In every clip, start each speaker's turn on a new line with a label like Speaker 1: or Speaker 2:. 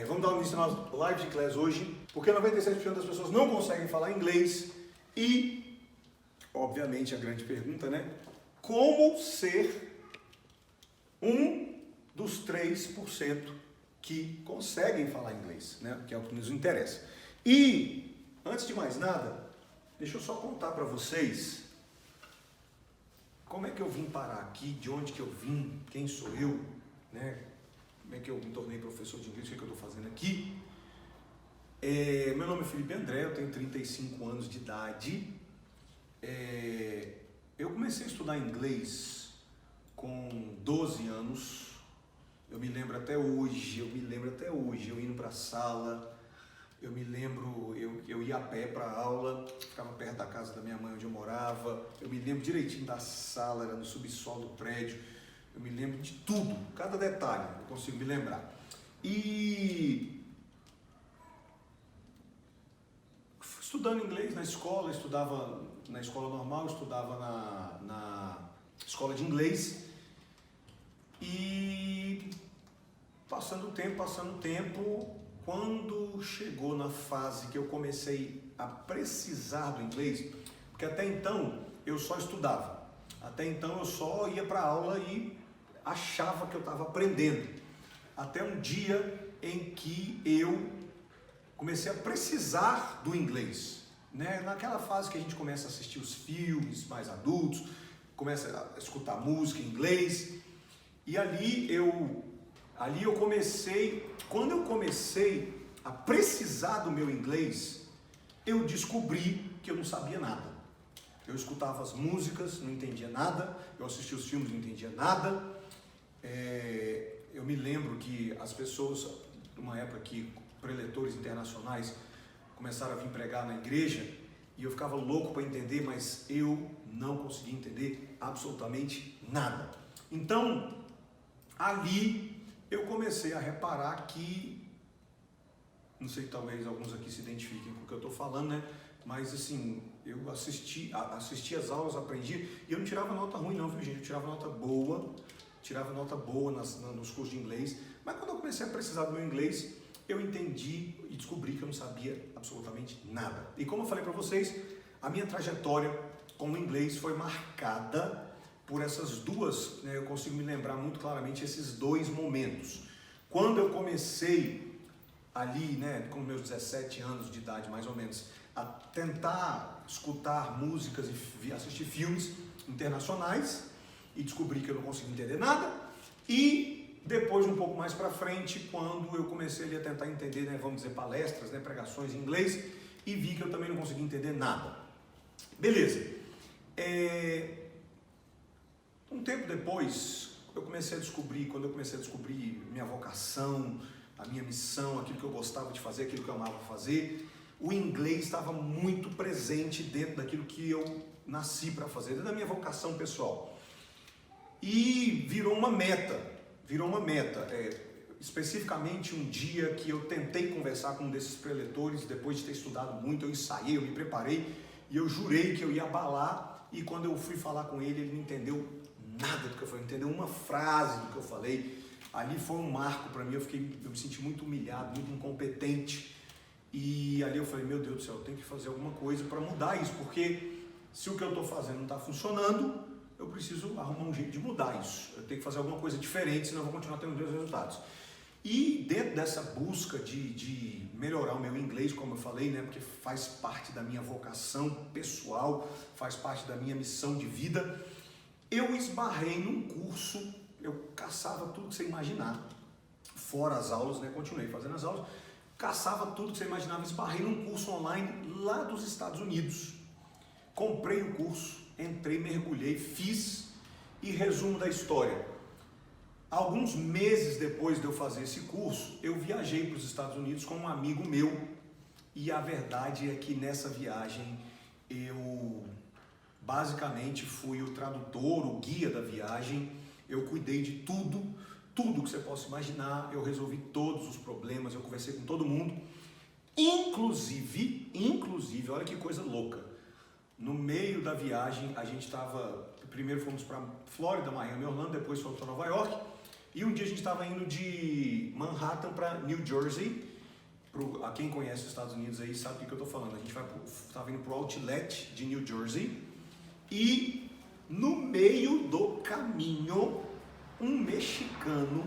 Speaker 1: Vamos dar início à nossa live de class hoje, porque 97% das pessoas não conseguem falar inglês e, obviamente, a grande pergunta, né? Como ser um dos 3% que conseguem falar inglês, né? Que é o que nos interessa. E, antes de mais nada, deixa eu só contar para vocês como é que eu vim parar aqui, de onde que eu vim, quem sou eu, né? Como é que eu me tornei professor de inglês, o que eu estou fazendo aqui. Meu nome é Felipe André, eu tenho 35 anos de idade. Eu comecei a estudar inglês com 12 anos. Eu me lembro até hoje, eu indo para a sala, eu me lembro, eu ia a pé para a aula, ficava perto da casa da minha mãe onde eu morava, eu me lembro direitinho da sala, era no subsolo do prédio, eu me lembro de tudo, cada detalhe, eu consigo me lembrar. E estudando inglês na escola, estudava na escola normal, estudava na escola de inglês. E passando o tempo, quando chegou na fase que eu comecei a precisar do inglês, porque até então eu só estudava, até então eu só ia para a aula e achava que eu estava aprendendo, até um dia em que eu comecei a precisar do inglês, né? Naquela fase que a gente começa a assistir os filmes mais adultos, começa a escutar música em inglês. E ali eu comecei, quando eu comecei a precisar do meu inglês, eu descobri que eu não sabia nada. Eu escutava as músicas, não entendia nada, eu assistia os filmes, não entendia nada. Eu me lembro que as pessoas, numa época que preletores internacionais começaram a vir pregar na igreja, e eu ficava louco para entender, mas eu não conseguia entender absolutamente nada. Então, ali eu comecei a reparar que, não sei, talvez alguns aqui se identifiquem com o que eu estou falando, né? Mas assim, eu assisti as aulas, aprendi, e eu não tirava nota ruim não, viu gente? Eu tirava nota boa nos cursos de inglês, mas quando eu comecei a precisar do meu inglês, eu entendi e descobri que eu não sabia absolutamente nada. E como eu falei para vocês, a minha trajetória com o inglês foi marcada por essas duas, né, eu consigo me lembrar muito claramente esses dois momentos. Quando eu comecei ali, né, com meus 17 anos de idade mais ou menos, a tentar escutar músicas e assistir filmes internacionais e descobri que eu não conseguia entender nada. E depois, um pouco mais para frente, quando eu comecei ali a tentar entender, né, vamos dizer, palestras, né, pregações em inglês, e vi que eu também não conseguia entender nada. Beleza. Um tempo depois, quando eu comecei a descobrir minha vocação, a minha missão, aquilo que eu gostava de fazer, aquilo que eu amava fazer, o inglês estava muito presente dentro daquilo que eu nasci para fazer, dentro da minha vocação pessoal. E virou uma meta, especificamente um dia que eu tentei conversar com um desses preletores, depois de ter estudado muito, eu ensaiei, eu me preparei, e eu jurei que eu ia abalar, e quando eu fui falar com ele, ele não entendeu nada do que eu falei, não entendeu uma frase do que eu falei. Ali foi um marco para mim, eu me senti muito humilhado, muito incompetente, e ali eu falei, meu Deus do céu, eu tenho que fazer alguma coisa para mudar isso, porque se o que eu estou fazendo não está funcionando, eu preciso arrumar um jeito de mudar isso, eu tenho que fazer alguma coisa diferente, senão eu vou continuar tendo os meus resultados. E dentro dessa busca de melhorar o meu inglês, como eu falei, né, porque faz parte da minha vocação pessoal, faz parte da minha missão de vida, eu esbarrei num curso, eu caçava tudo que você imaginar, fora as aulas, né, continuei fazendo as aulas, caçava tudo que você imaginava, esbarrei num curso online lá dos Estados Unidos, comprei o curso, entrei, mergulhei, fiz, e resumo da história. Alguns meses depois de eu fazer esse curso, eu viajei para os Estados Unidos com um amigo meu, e a verdade é que nessa viagem eu basicamente fui o tradutor, o guia da viagem, eu cuidei de tudo que você possa imaginar, eu resolvi todos os problemas, eu conversei com todo mundo, inclusive, olha que coisa louca, no meio da viagem a gente estava, primeiro fomos para Flórida, Miami, Orlando, depois fomos para Nova York, E um dia a gente estava indo de Manhattan para New Jersey. A quem conhece os Estados Unidos aí sabe o que eu estou falando. A gente estava indo para o Outlet de New Jersey e no meio do caminho, um mexicano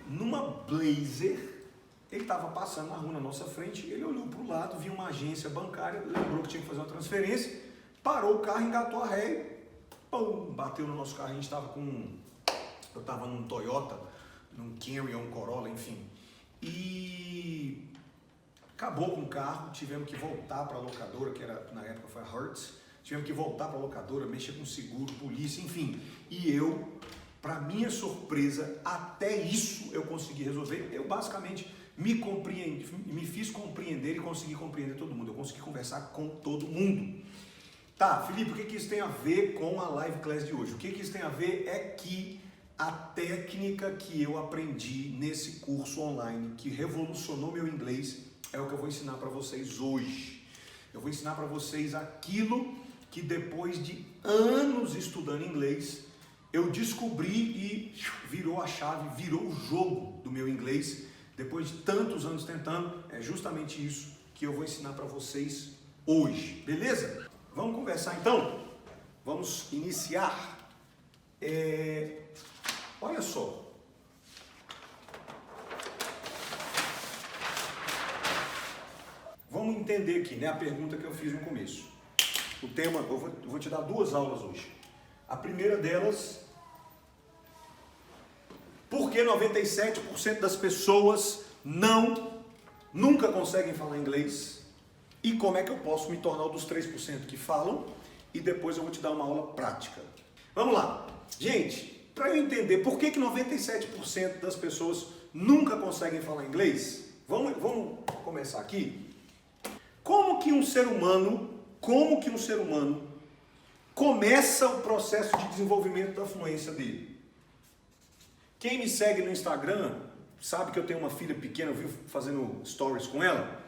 Speaker 1: numa blazer, ele estava passando na rua na nossa frente, ele olhou para o lado, viu uma agência bancária, lembrou que tinha que fazer uma transferência, parou o carro, engatou a ré, pum, bateu no nosso carro. A gente estava eu estava num Toyota, num Camry ou um Corolla, enfim, e acabou com o carro, tivemos que voltar para a locadora, que era, na época foi a Hertz, tivemos que voltar para a locadora, mexer com seguro, polícia, enfim, e eu, para minha surpresa, até isso eu consegui resolver. Eu basicamente me fiz compreender e consegui compreender todo mundo. Eu consegui conversar com todo mundo. Tá, Felipe, o que isso tem a ver com a live class de hoje? O que isso tem a ver é que a técnica que eu aprendi nesse curso online, que revolucionou meu inglês, é o que eu vou ensinar para vocês hoje. Eu vou ensinar para vocês aquilo que depois de anos estudando inglês, eu descobri e virou a chave, virou o jogo do meu inglês. Depois de tantos anos tentando, é justamente isso que eu vou ensinar para vocês hoje, beleza? Vamos conversar então? Vamos iniciar. Olha só. Vamos entender aqui, né, a pergunta que eu fiz no começo. O tema, eu vou te dar 2 aulas hoje. A primeira delas, por que 97% das pessoas nunca conseguem falar inglês? E como é que eu posso me tornar um dos 3% que falam? E depois eu vou te dar uma aula prática. Vamos lá. Gente, para eu entender por que 97% das pessoas nunca conseguem falar inglês, vamos começar aqui. Como que um ser humano começa o processo de desenvolvimento da fluência dele? Quem me segue no Instagram sabe que eu tenho uma filha pequena, eu vivo fazendo stories com ela.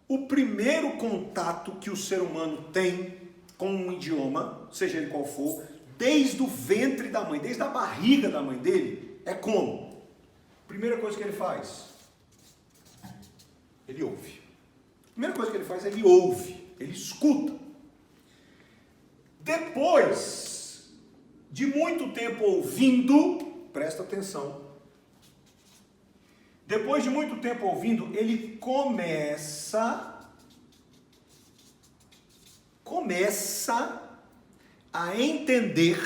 Speaker 1: O primeiro contato que o ser humano tem com um idioma, seja ele qual for, desde o ventre da mãe, desde a barriga da mãe dele, é como? Primeira coisa que ele faz, ele ouve. Primeira coisa que ele faz, ele ouve, ele escuta. Depois de muito tempo ouvindo, presta atenção. Depois de muito tempo ouvindo, ele começa a entender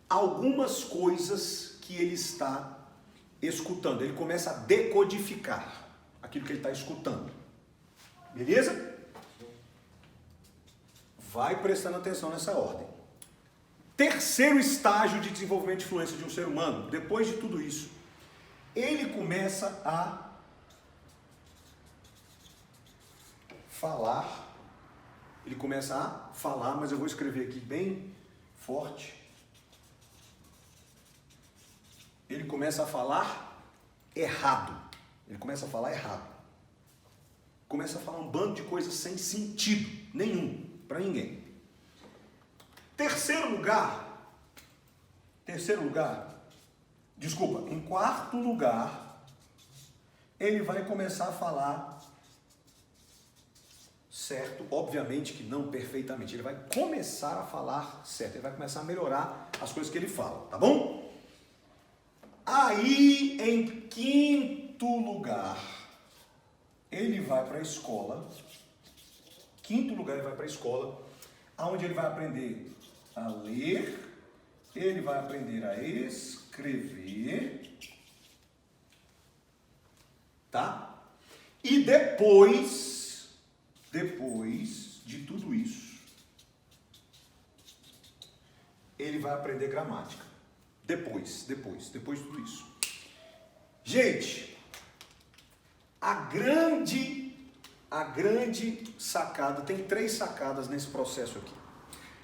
Speaker 1: algumas coisas que ele está escutando. Ele começa a decodificar aquilo que ele está escutando. Beleza? Vai prestando atenção nessa ordem. Terceiro estágio de desenvolvimento de fluência de um ser humano, depois de tudo isso, ele começa a falar. Ele começa a falar, mas eu vou escrever aqui bem forte. Ele começa a falar errado. Ele começa a falar errado. Começa a falar um bando de coisas sem sentido nenhum para ninguém. Em quarto lugar, ele vai começar a falar certo, obviamente que não perfeitamente, ele vai começar a falar certo, ele vai começar a melhorar as coisas que ele fala, tá bom? Aí, em quinto lugar, ele vai para a escola. Onde ele vai aprender a ler, ele vai aprender a escrever, tá? E depois de tudo isso, ele vai aprender gramática. Depois de tudo isso. Gente, a grande sacada, tem 3 sacadas nesse processo aqui.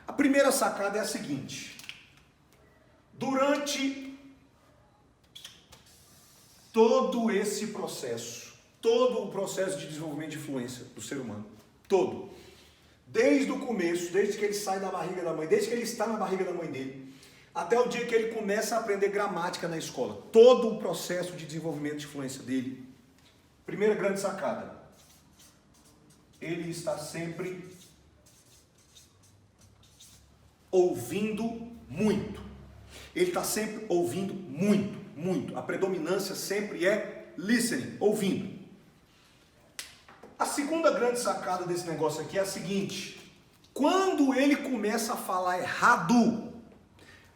Speaker 1: A primeira sacada é a seguinte: durante todo esse processo, todo o processo de desenvolvimento de influência do ser humano, desde o começo, desde que ele sai da barriga da mãe, desde que ele está na barriga da mãe dele, até o dia que ele começa a aprender gramática na escola. Todo o processo de desenvolvimento de fluência dele. Primeira grande sacada. Ele está sempre ouvindo muito. Ele está sempre ouvindo muito, muito. A predominância sempre é listening, ouvindo. A segunda grande sacada desse negócio aqui é a seguinte: quando ele começa a falar errado,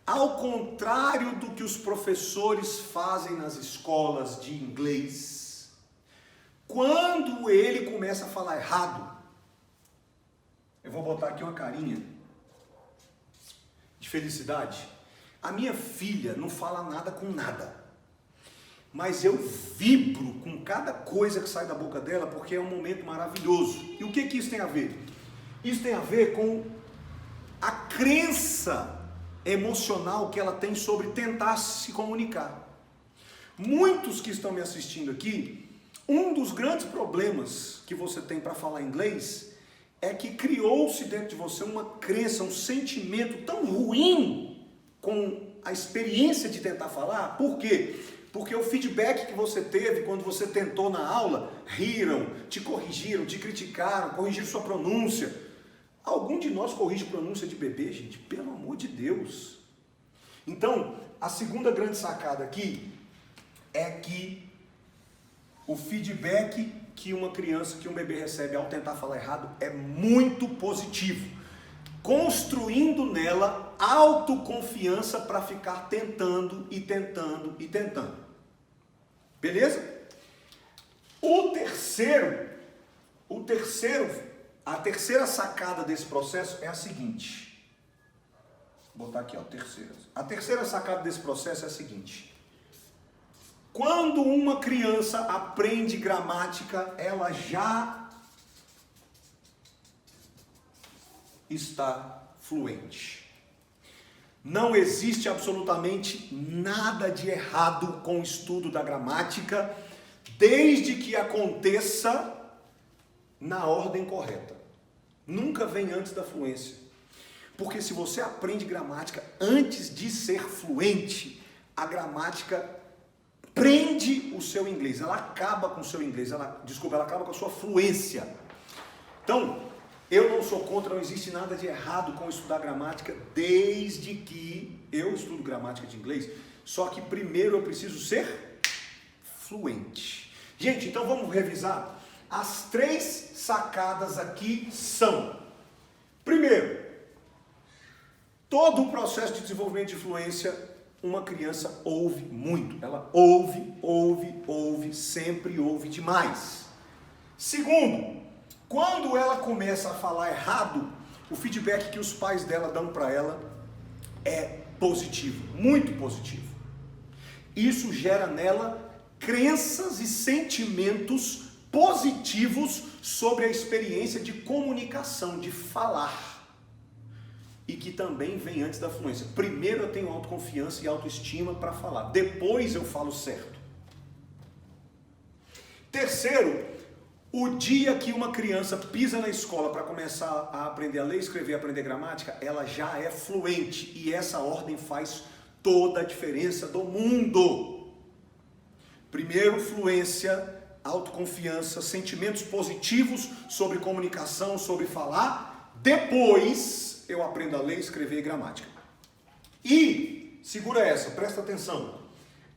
Speaker 1: ao contrário do que os professores fazem nas escolas de inglês, quando ele começa a falar errado, eu vou botar aqui uma carinha de felicidade. A minha filha não fala nada com nada. Mas eu vibro com cada coisa que sai da boca dela, porque é um momento maravilhoso. E o que isso tem a ver? Isso tem a ver com a crença emocional que ela tem sobre tentar se comunicar. Muitos que estão me assistindo aqui, um dos grandes problemas que você tem para falar inglês é que criou-se dentro de você uma crença, um sentimento tão ruim com a experiência de tentar falar. Por quê? Porque o feedback que você teve quando você tentou na aula, riram, te corrigiram, te criticaram, corrigiram sua pronúncia. Algum de nós corrige pronúncia de bebê, gente? Pelo amor de Deus. Então, a segunda grande sacada aqui é que o feedback que uma criança, que um bebê recebe ao tentar falar errado é muito positivo, construindo nela autoconfiança para ficar tentando e tentando e tentando. Beleza? A terceira sacada desse processo é a seguinte. Vou botar aqui, ó, terceira. A terceira sacada desse processo é a seguinte. Quando uma criança aprende gramática, ela já está fluente. Não existe absolutamente nada de errado com o estudo da gramática, desde que aconteça na ordem correta. Nunca vem antes da fluência. Porque se você aprende gramática antes de ser fluente, a gramática prende o seu inglês, ela acaba com o seu inglês, ela acaba com a sua fluência. Então, eu não sou contra, não existe nada de errado com estudar gramática, desde que eu estudo gramática de inglês, só que primeiro eu preciso ser fluente. Gente, então vamos revisar. As 3 sacadas aqui são: primeiro, todo o processo de desenvolvimento de fluência, uma criança ouve muito. Ela ouve, sempre ouve demais. Segundo, quando ela começa a falar errado, o feedback que os pais dela dão para ela é positivo, muito positivo. Isso gera nela crenças e sentimentos positivos sobre a experiência de comunicação, de falar. E que também vem antes da fluência. Primeiro eu tenho autoconfiança e autoestima para falar, depois eu falo certo. Terceiro, o dia que uma criança pisa na escola para começar a aprender a ler, escrever, aprender gramática, ela já é fluente, e essa ordem faz toda a diferença do mundo. Primeiro, fluência, autoconfiança, sentimentos positivos sobre comunicação, sobre falar. Depois eu aprendo a ler, escrever e gramática. E, segura essa, presta atenção.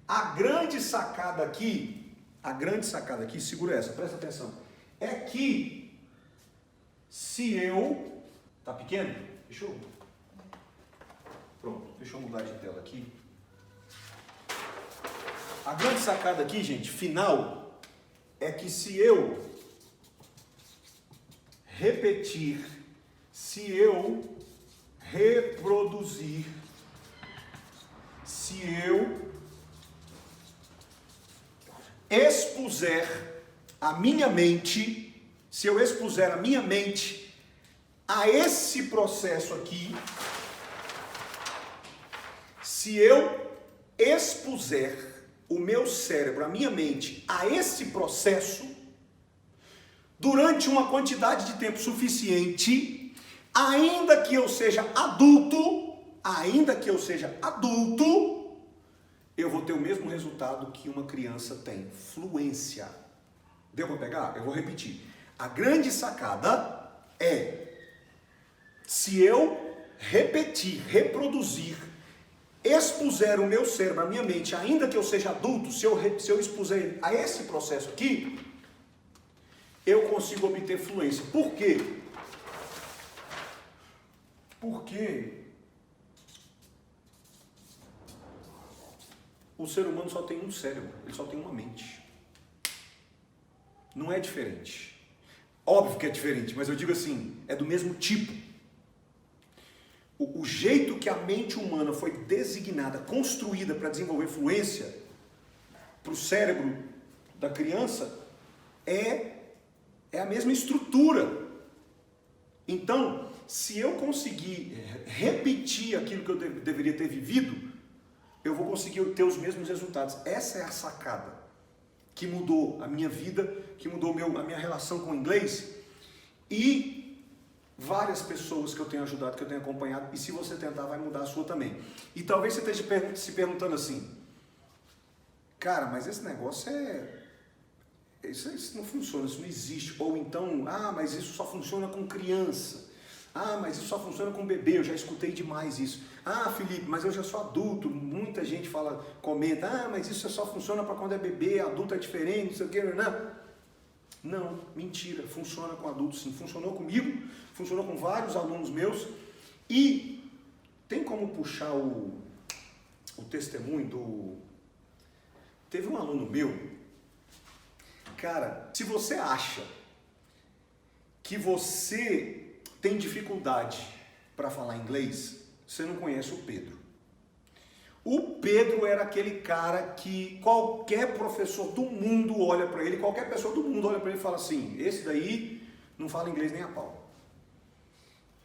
Speaker 1: A grande sacada aqui, segura essa, presta atenção, é que se eu... Tá pequeno? Pronto, deixa eu mudar de tela aqui. A grande sacada aqui, gente, final, é que se eu repetir, se eu reproduzir, se eu expuser a minha mente, a esse processo aqui, se eu expuser o meu cérebro, a minha mente, a esse processo, durante uma quantidade de tempo suficiente, ainda que eu seja adulto, ainda que eu seja adulto, eu vou ter o mesmo resultado que uma criança tem, fluência. Deu para pegar? Eu vou repetir. A grande sacada é, se eu repetir, reproduzir, expuser o meu cérebro, a minha mente, ainda que eu seja adulto, se eu expuser a esse processo aqui, eu consigo obter fluência. Por quê? Porque o ser humano só tem um cérebro, ele só tem uma mente. Não é diferente. Óbvio que é diferente, mas eu digo assim, é do mesmo tipo. O jeito que a mente humana foi designada, construída para desenvolver fluência para o cérebro da criança é a mesma estrutura. Então, se eu conseguir repetir aquilo que eu deveria ter vivido, eu vou conseguir ter os mesmos resultados. Essa é a sacada que mudou a minha vida, que mudou a minha relação com o inglês e várias pessoas que eu tenho ajudado, que eu tenho acompanhado, e se você tentar vai mudar a sua também. E talvez você esteja se perguntando assim, cara, mas esse negócio isso não funciona, isso não existe. Ou então, mas isso só funciona com criança. Mas isso só funciona com bebê, eu já escutei demais isso. Felipe, mas eu já sou adulto, muita gente comenta, mas isso só funciona para quando é bebê, adulto é diferente, não sei o que, não, mentira, funciona com adultos sim, funcionou comigo, funcionou com vários alunos meus, e tem como puxar o testemunho teve um aluno meu, cara, se você acha que você tem dificuldade para falar inglês, você não conhece o Pedro. O Pedro era aquele cara que qualquer professor do mundo olha para ele, qualquer pessoa do mundo olha para ele e fala assim, esse daí não fala inglês nem a pau.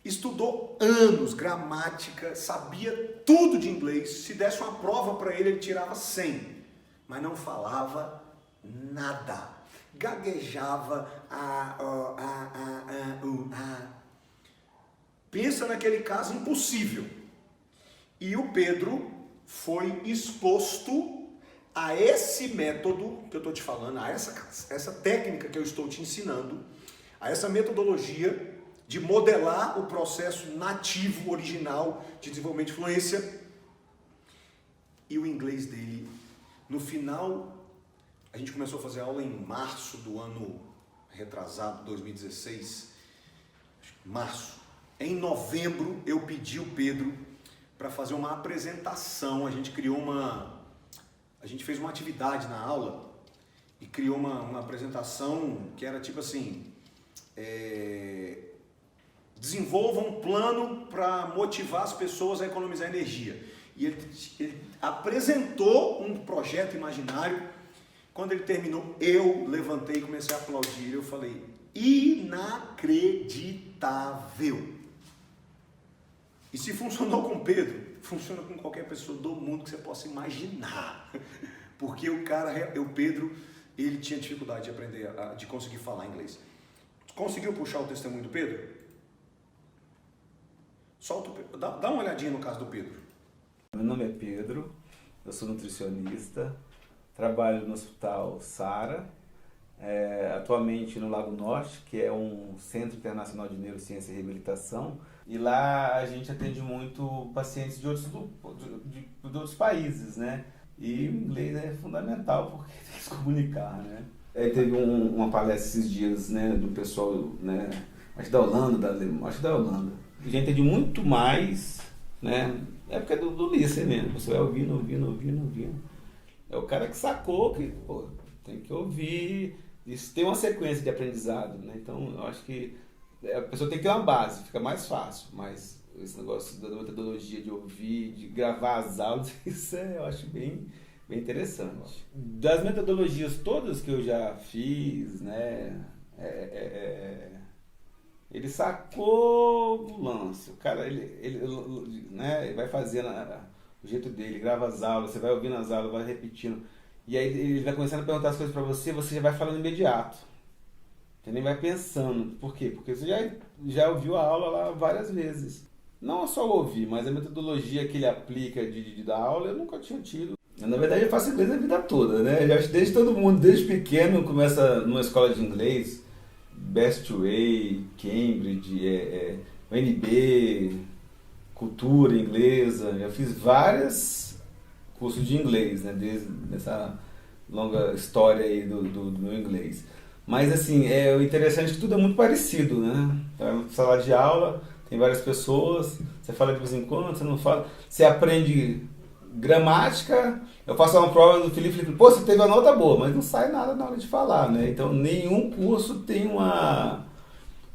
Speaker 1: Estudou anos, gramática, sabia tudo de inglês, se desse uma prova para ele, ele tirava 100, mas não falava nada. Gaguejava, Pensa naquele caso impossível. E o Pedro foi exposto a esse método que eu estou te falando, a essa técnica que eu estou te ensinando, a essa metodologia de modelar o processo nativo, original de desenvolvimento de fluência. E o inglês dele, no final, a gente começou a fazer aula em março do ano retrasado, 2016, março. Em novembro eu pedi o Pedro para fazer uma apresentação, a gente fez uma atividade na aula e criou uma apresentação que era tipo assim, desenvolva um plano para motivar as pessoas a economizar energia. E ele apresentou um projeto imaginário. Quando ele terminou, eu levantei e comecei a aplaudir. Eu falei, inacreditável. E se funcionou com o Pedro, funciona com qualquer pessoa do mundo que você possa imaginar. Porque o Pedro, ele tinha dificuldade de aprender, de conseguir falar inglês. Conseguiu puxar o testemunho do Pedro? Dá uma olhadinha no caso do Pedro.
Speaker 2: Meu nome é Pedro, eu sou nutricionista, trabalho no Hospital Sara, atualmente no Lago Norte, que é um Centro Internacional de Neurociência e Reabilitação, e lá a gente atende muito pacientes de outros países, né? E o inglês é fundamental porque tem que se comunicar, né? Teve uma palestra esses dias, né, do pessoal, né, acho da Holanda, da Holanda. A gente entende muito mais, né? É porque é do listening mesmo, você vai ouvindo. É o cara que sacou que, tem que ouvir, isso tem uma sequência de aprendizado, né? Então, eu acho que a pessoa tem que ter uma base, fica mais fácil, mas esse negócio da metodologia de ouvir, de gravar as aulas, isso eu acho bem interessante. Das metodologias todas que eu já fiz, né, ele sacou o lance, o cara, ele vai fazendo o jeito dele, grava as aulas, você vai ouvindo as aulas, vai repetindo, e aí ele vai começando a perguntar as coisas para você já vai falando imediato, você nem vai pensando. Por quê? Porque você já ouviu a aula lá várias vezes. não só ouvir, mas a metodologia que ele aplica de dar aula eu nunca tinha tido. Na verdade eu faço inglês a vida toda, né? Eu acho que desde todo mundo, desde pequeno, começa numa escola de inglês, Best Way, Cambridge, UNB, cultura inglesa. Eu fiz vários cursos de inglês, né? Desde essa longa história aí do meu inglês. Mas assim, o interessante é que tudo é muito parecido, né? Então, sala de aula, tem várias pessoas, você fala de vez em quando, você não fala, você aprende gramática. Eu faço uma prova do Felipe, pô, você teve a nota boa, mas não sai nada na hora de falar, né? Então nenhum curso tem uma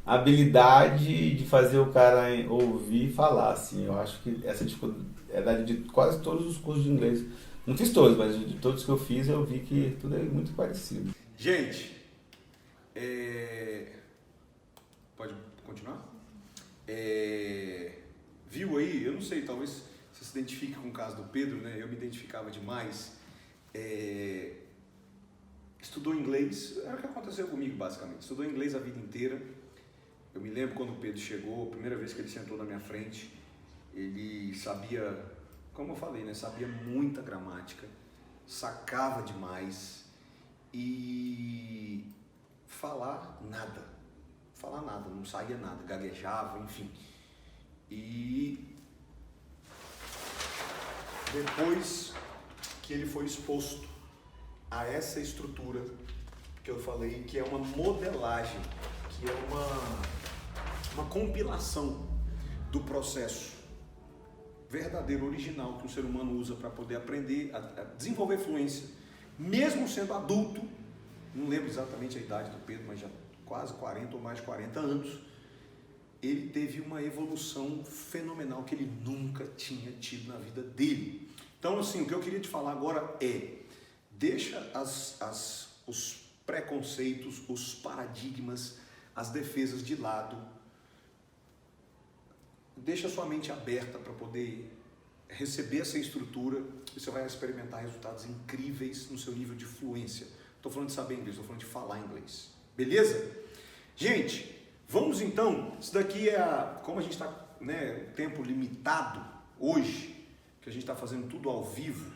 Speaker 2: habilidade de fazer o cara ouvir e falar, assim. Eu acho que essa dificuldade de quase todos os cursos de inglês, não fiz todos, mas de todos que eu fiz eu vi que tudo é muito parecido.
Speaker 1: Gente, pode continuar? Viu aí, eu não sei, talvez você se identifique com o caso do Pedro, né? Eu me identificava demais. Estudou inglês, era o que aconteceu comigo basicamente. Estudou inglês a vida inteira. Eu me lembro quando o Pedro chegou, a primeira vez que ele sentou na minha frente, ele sabia, como eu falei, né? Sabia muita gramática, sacava demais e falar nada, não saía nada, gaguejava, enfim. E depois que ele foi exposto a essa estrutura que eu falei, que é uma modelagem, que é uma compilação do processo verdadeiro, original, que o ser humano usa para poder aprender a desenvolver fluência, mesmo sendo adulto. Não lembro exatamente a idade do Pedro, mas já quase 40 ou mais de 40 anos, ele teve uma evolução fenomenal que ele nunca tinha tido na vida dele. Então, assim, o que eu queria te falar agora deixa os preconceitos, os paradigmas, as defesas de lado. Deixa sua mente aberta para poder receber essa estrutura e você vai experimentar resultados incríveis no seu nível de fluência. Estou falando de saber inglês, estou falando de falar inglês. Beleza? Gente, vamos então, isso daqui como a gente está, né, tempo limitado hoje, que a gente está fazendo tudo ao vivo,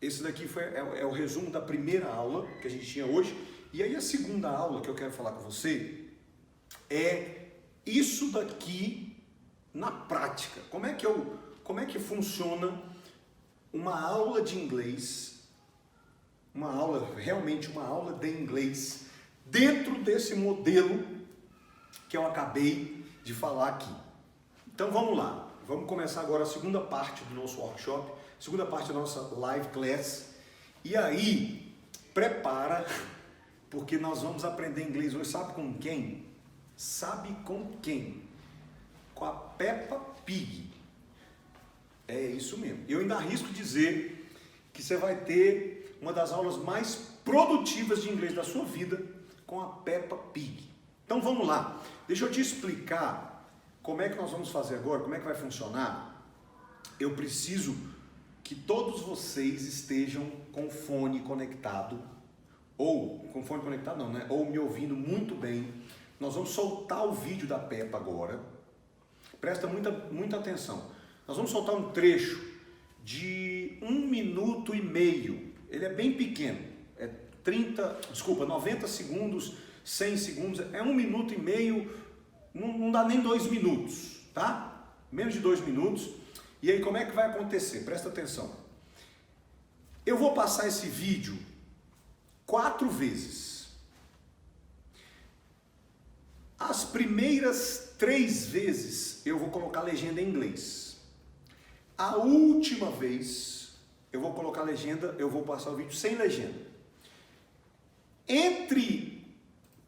Speaker 1: esse daqui é o resumo da primeira aula que a gente tinha hoje. E aí a segunda aula que eu quero falar com você é isso daqui na prática. Como é que funciona uma aula de inglês, realmente uma aula de inglês, dentro desse modelo que eu acabei de falar aqui. Então vamos lá, vamos começar agora a segunda parte do nosso workshop, segunda parte da nossa live class. E aí, prepara, porque nós vamos aprender inglês hoje, sabe com quem? Sabe com quem? Com a Peppa Pig. É isso mesmo. Eu ainda arrisco dizer que você vai ter uma das aulas mais produtivas de inglês da sua vida com a Peppa Pig. Então vamos lá. Deixa eu te explicar como é que nós vamos fazer agora, como é que vai funcionar. Eu preciso que todos vocês estejam com o fone conectado, ou com fone conectado não, né? Ou me ouvindo muito bem. Nós vamos soltar o vídeo da Peppa agora. Presta muita atenção. Nós vamos soltar um trecho de 1 minuto e meio. Ele é bem pequeno. 90 segundos, 100 segundos. É 1 minuto e meio, não dá nem 2 minutos, tá? Menos de 2 minutos. E aí como é que vai acontecer? Presta atenção. Eu vou passar esse vídeo 4 vezes. As primeiras 3 vezes eu vou colocar legenda em inglês. A última vez eu vou colocar legenda, eu vou passar o vídeo sem legenda.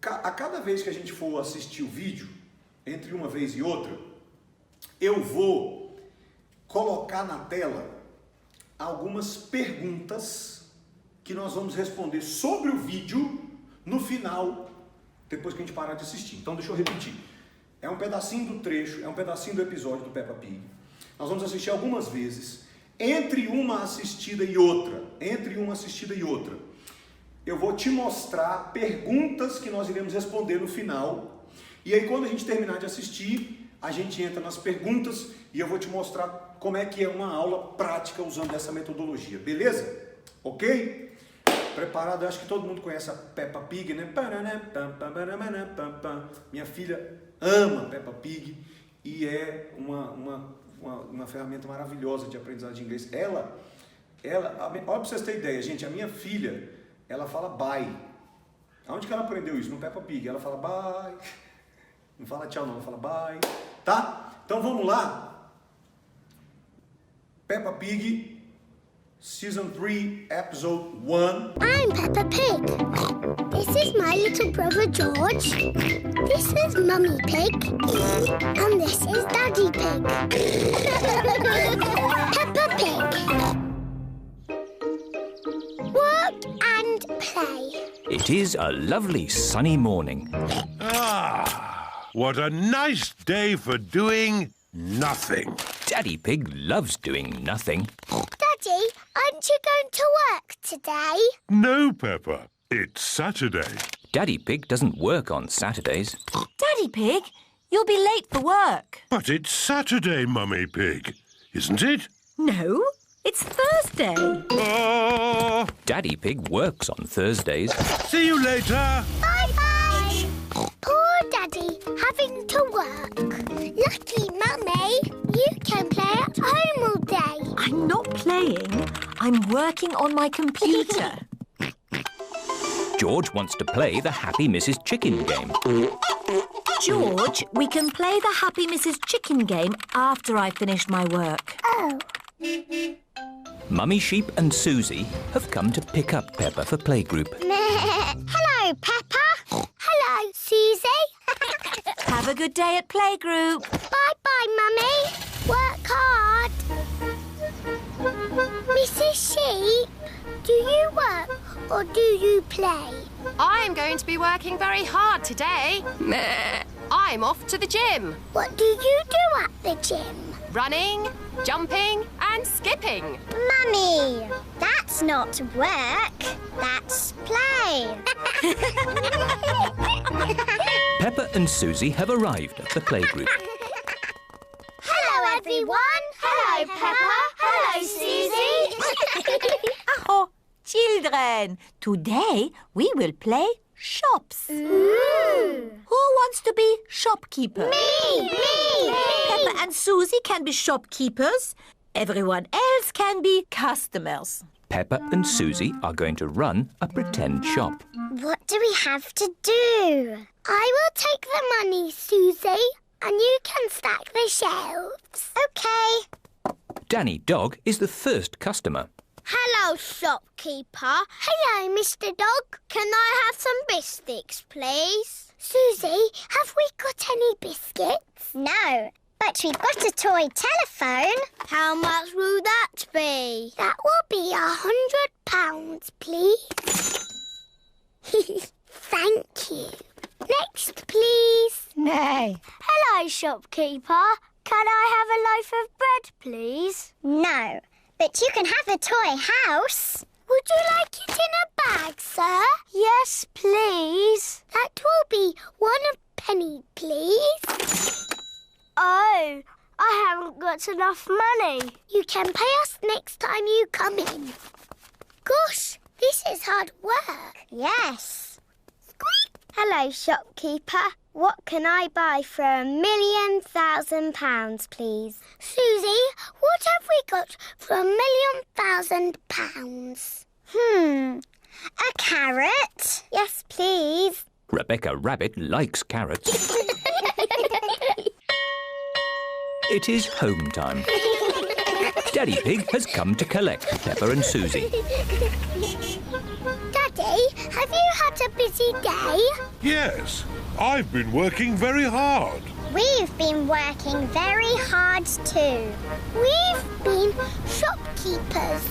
Speaker 1: A cada vez que a gente for assistir o vídeo, entre uma vez e outra, eu vou colocar na tela algumas perguntas que nós vamos responder sobre o vídeo no final, depois que a gente parar de assistir. Então deixa eu repetir. É um pedacinho do trecho, é um pedacinho do episódio do Peppa Pig. Nós vamos assistir algumas vezes. Entre uma assistida e outra, eu vou te mostrar perguntas que nós iremos responder no final. E aí quando a gente terminar de assistir, a gente entra nas perguntas e eu vou te mostrar como é que é uma aula prática usando essa metodologia, beleza? Ok? Preparado? Eu acho que todo mundo conhece a Peppa Pig, né? Minha filha ama Peppa Pig e é uma ferramenta maravilhosa de aprendizagem de inglês. Olha pra vocês terem ideia, gente, a minha filha, ela fala bye. Aonde que ela aprendeu isso? No Peppa Pig. Ela fala bye. Não fala tchau não, ela fala bye. Tá? Então vamos lá. Peppa Pig, Season 3, Episode 1.
Speaker 3: I'm Peppa Pig. This is my little brother George. This is Mummy Pig. And this is Daddy Pig. Peppa Pig. Work and play.
Speaker 4: It is a lovely sunny morning.
Speaker 5: Ah, what a nice day for doing nothing.
Speaker 4: Daddy Pig loves doing nothing.
Speaker 3: Daddy, aren't you going to work today?
Speaker 5: No, Peppa. It's Saturday.
Speaker 4: Daddy Pig doesn't work on Saturdays.
Speaker 6: Daddy Pig, you'll be late for work.
Speaker 5: But it's Saturday, Mummy Pig, isn't it?
Speaker 6: No, it's Thursday.
Speaker 5: Oh,
Speaker 4: Daddy Pig works on Thursdays.
Speaker 5: see you later.
Speaker 3: Bye-bye. Poor Daddy having to work. Lucky Mummy, you can play at home all day.
Speaker 6: I'm not playing. I'm working on my computer.
Speaker 4: George wants to play the Happy Mrs. Chicken game.
Speaker 6: George, we can play the Happy Mrs. Chicken game after I finish my work.
Speaker 3: Oh,
Speaker 4: Mummy Sheep and Susie have come to pick up Peppa for playgroup.
Speaker 3: hello, Peppa. Hello, Susie.
Speaker 6: Have a good day at playgroup.
Speaker 3: Bye-bye, Mummy. Work hard. Mrs. Sheep, do you work or do you play?
Speaker 7: I'm going to be working very hard today. I'm off to the gym.
Speaker 3: What do you do at the gym?
Speaker 7: Running, jumping and skipping.
Speaker 3: Mummy, that's not work. That's play.
Speaker 4: Peppa and Susie have arrived at the playgroup.
Speaker 3: Hello, everyone. Hello, Peppa. Hello, Susie.
Speaker 6: Oh, children, today we will play shops.
Speaker 3: Ooh.
Speaker 6: Who wants to be shopkeeper?
Speaker 3: Me.
Speaker 6: Peppa and Susie can be shopkeepers. Everyone else can be customers.
Speaker 4: Peppa and Susie are going to run a pretend shop.
Speaker 3: What do we have to do? I will take the money, Susie, and you can stack the shelves. OK.
Speaker 4: Danny Dog is the first customer.
Speaker 3: Hello, shopkeeper. Hello, Mr. Dog. Can I have some biscuits, please? Susie, have we got any biscuits? No, but we've got a toy telephone. How much will that be? That will be £100, please. Thank you. Next, please.
Speaker 6: No.
Speaker 3: Hello, shopkeeper. Can I have a loaf of bread, please? No, but you can have a toy house. Would you like it in a bag, sir? Yes, please. That will be £1, please. Oh, I haven't got enough money. You can pay us next time you come in. Gosh, this is hard work. Yes. Squeak. Hello, shopkeeper. What can I buy for £1,000,000, please? Susie, what have we got for £1,000,000? A carrot? Yes, please.
Speaker 4: Rebecca Rabbit likes carrots. It is home time. Daddy Pig has come to collect Peppa and Susie.
Speaker 3: Daddy, have you had a busy day?
Speaker 5: Yes, I've been working very hard.
Speaker 3: We've been working very hard too. We've been shopkeepers.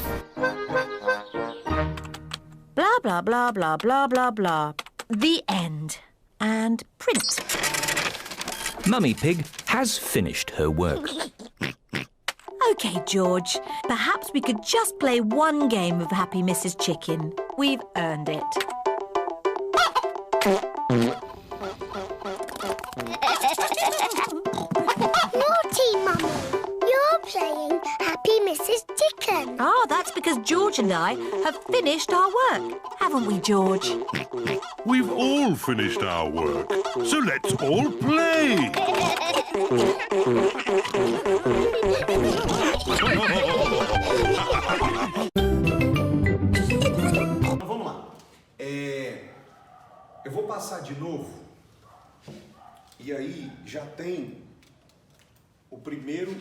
Speaker 6: Blah, blah, blah, blah, blah, blah, blah. The end. And print.
Speaker 4: Mummy Pig has finished her work.
Speaker 6: OK, George. Perhaps we could just play one game of Happy Mrs. Chicken. We've earned it.
Speaker 3: Mrs. Chicken.
Speaker 6: Oh, that's because George and I have finished our work. Haven't we, George?
Speaker 5: We've all finished our work, so let's all play.
Speaker 1: Então vamos lá. Eu vou passar de novo. E aí já tem o primeiro.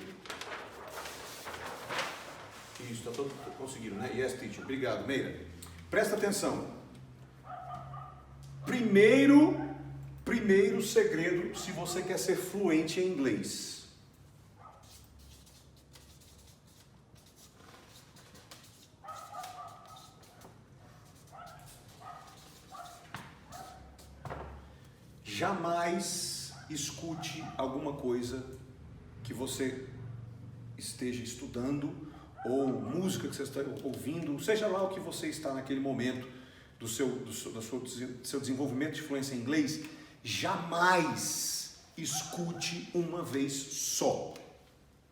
Speaker 1: Isso, tá todo conseguindo, né? Yes, teacher. Obrigado, Meira. Presta atenção. Primeiro segredo se você quer ser fluente em inglês. Jamais escute alguma coisa que você esteja estudando ou música que você está ouvindo, seja lá o que você está naquele momento do seu desenvolvimento de fluência em inglês, jamais escute uma vez só.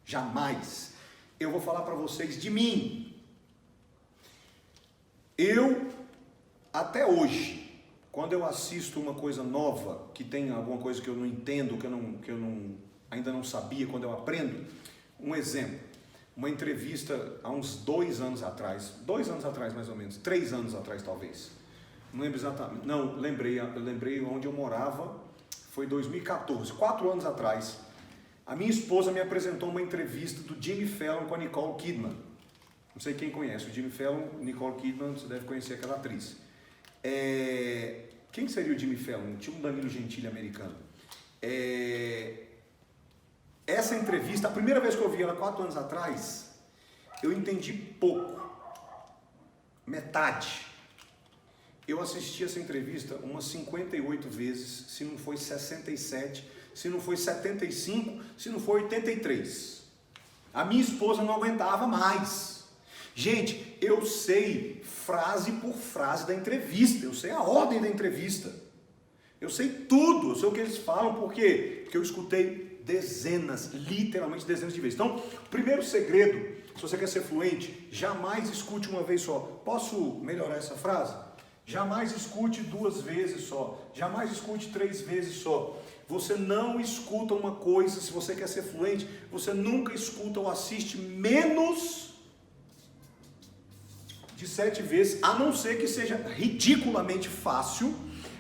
Speaker 1: Jamais. Eu vou falar para vocês de mim. Eu, até hoje, quando eu assisto uma coisa nova, que tem alguma coisa que eu não entendo, que eu ainda não sabia, quando eu aprendo, um exemplo. Uma entrevista há uns 2 anos atrás mais ou menos, 3 anos atrás talvez, não lembro exatamente, não, eu lembrei onde eu morava, foi 2014, 4 anos atrás, a minha esposa me apresentou uma entrevista do Jimmy Fallon com a Nicole Kidman, não sei quem conhece, o Jimmy Fallon, Nicole Kidman, você deve conhecer aquela atriz. Quem seria o Jimmy Fallon? Tinha um Danilo Gentili americano. Essa entrevista, a primeira vez que eu vi ela 4 anos atrás, eu entendi pouco, metade. Eu assisti essa entrevista umas 58 vezes, se não foi 67, se não foi 75, se não foi 83. A minha esposa não aguentava mais. Gente, eu sei frase por frase da entrevista, eu sei a ordem da entrevista, eu sei tudo, eu sei o que eles falam, por quê? Porque eu escutei literalmente dezenas de vezes. Então, o primeiro segredo, se você quer ser fluente, jamais escute uma vez só. Posso melhorar essa frase? Jamais escute 2 vezes só. Jamais escute 3 vezes só. Você não escuta uma coisa, se você quer ser fluente, você nunca escuta ou assiste menos de 7 vezes, a não ser que seja ridiculamente fácil,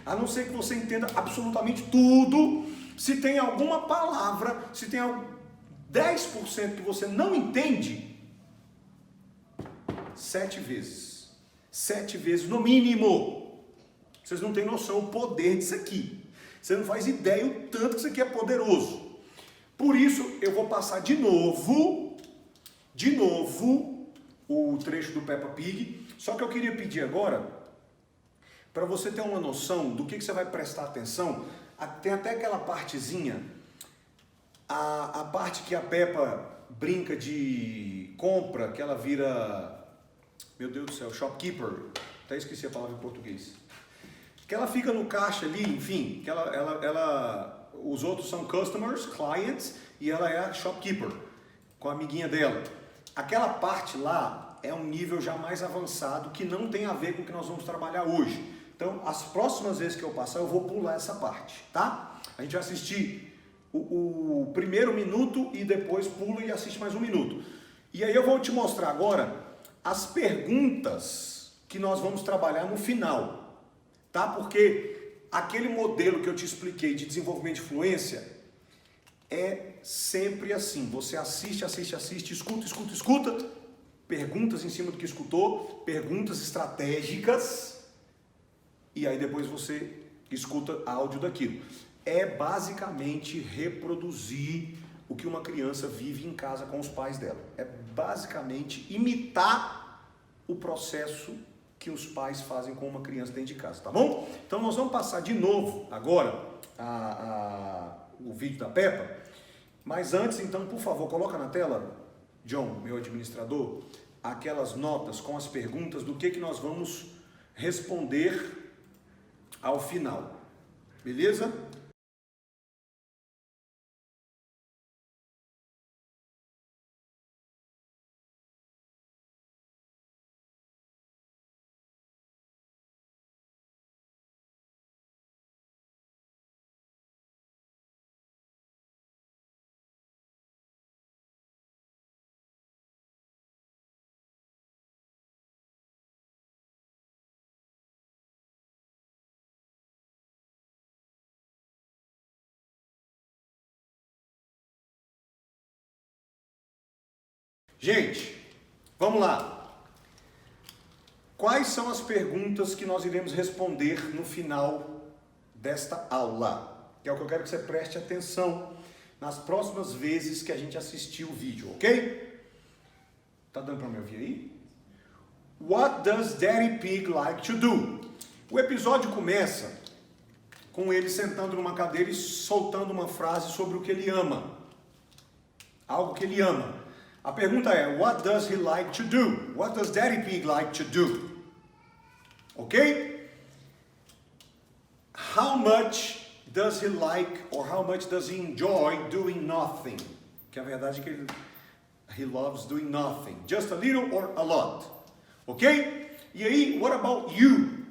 Speaker 1: a não ser que você entenda absolutamente tudo. Se tem alguma palavra, se tem 10% que você não entende, 7 vezes. 7 vezes no mínimo. Vocês não têm noção o poder disso aqui. Você não faz ideia o tanto que isso aqui é poderoso. Por isso, eu vou passar de novo, o trecho do Peppa Pig. Só que eu queria pedir agora, para você ter uma noção do que você vai prestar atenção. Tem até aquela partezinha, a parte que a Peppa brinca de compra, que ela vira, meu Deus do céu, shopkeeper, até esqueci a palavra em português, que ela fica no caixa ali, enfim, que os outros são customers, clients, e ela é a shopkeeper, com a amiguinha dela. Aquela parte lá é um nível já mais avançado, que não tem a ver com o que nós vamos trabalhar hoje. Então, as próximas vezes que eu passar, eu vou pular essa parte, tá? A gente vai assistir o primeiro minuto e depois pula e assiste mais 1 minuto. E aí eu vou te mostrar agora as perguntas que nós vamos trabalhar no final, tá? Porque aquele modelo que eu te expliquei de desenvolvimento de fluência é sempre assim. Você assiste, escuta, perguntas em cima do que escutou, perguntas estratégicas, e aí depois você escuta áudio daquilo. É basicamente reproduzir o que uma criança vive em casa com os pais dela. É basicamente imitar o processo que os pais fazem com uma criança dentro de casa, tá bom? Então nós vamos passar de novo agora o vídeo da Peppa, mas antes, então, por favor, coloca na tela, John, meu administrador, aquelas notas com as perguntas do que nós vamos responder ao final, beleza? Gente, vamos lá. Quais são as perguntas que nós iremos responder no final desta aula? Que é o que eu quero que você preste atenção nas próximas vezes que a gente assistir o vídeo, ok? Tá dando para me ouvir aí? What does Daddy Pig like to do? O episódio começa com ele sentando numa cadeira e soltando uma frase sobre o que ele ama. Algo que ele ama. A pergunta é, what does he like to do? What does Daddy Pig like to do? Ok? How much does he like or how much does he enjoy doing nothing? Que a verdade é que he loves doing nothing. Just a little or a lot. Ok? E aí, what about you?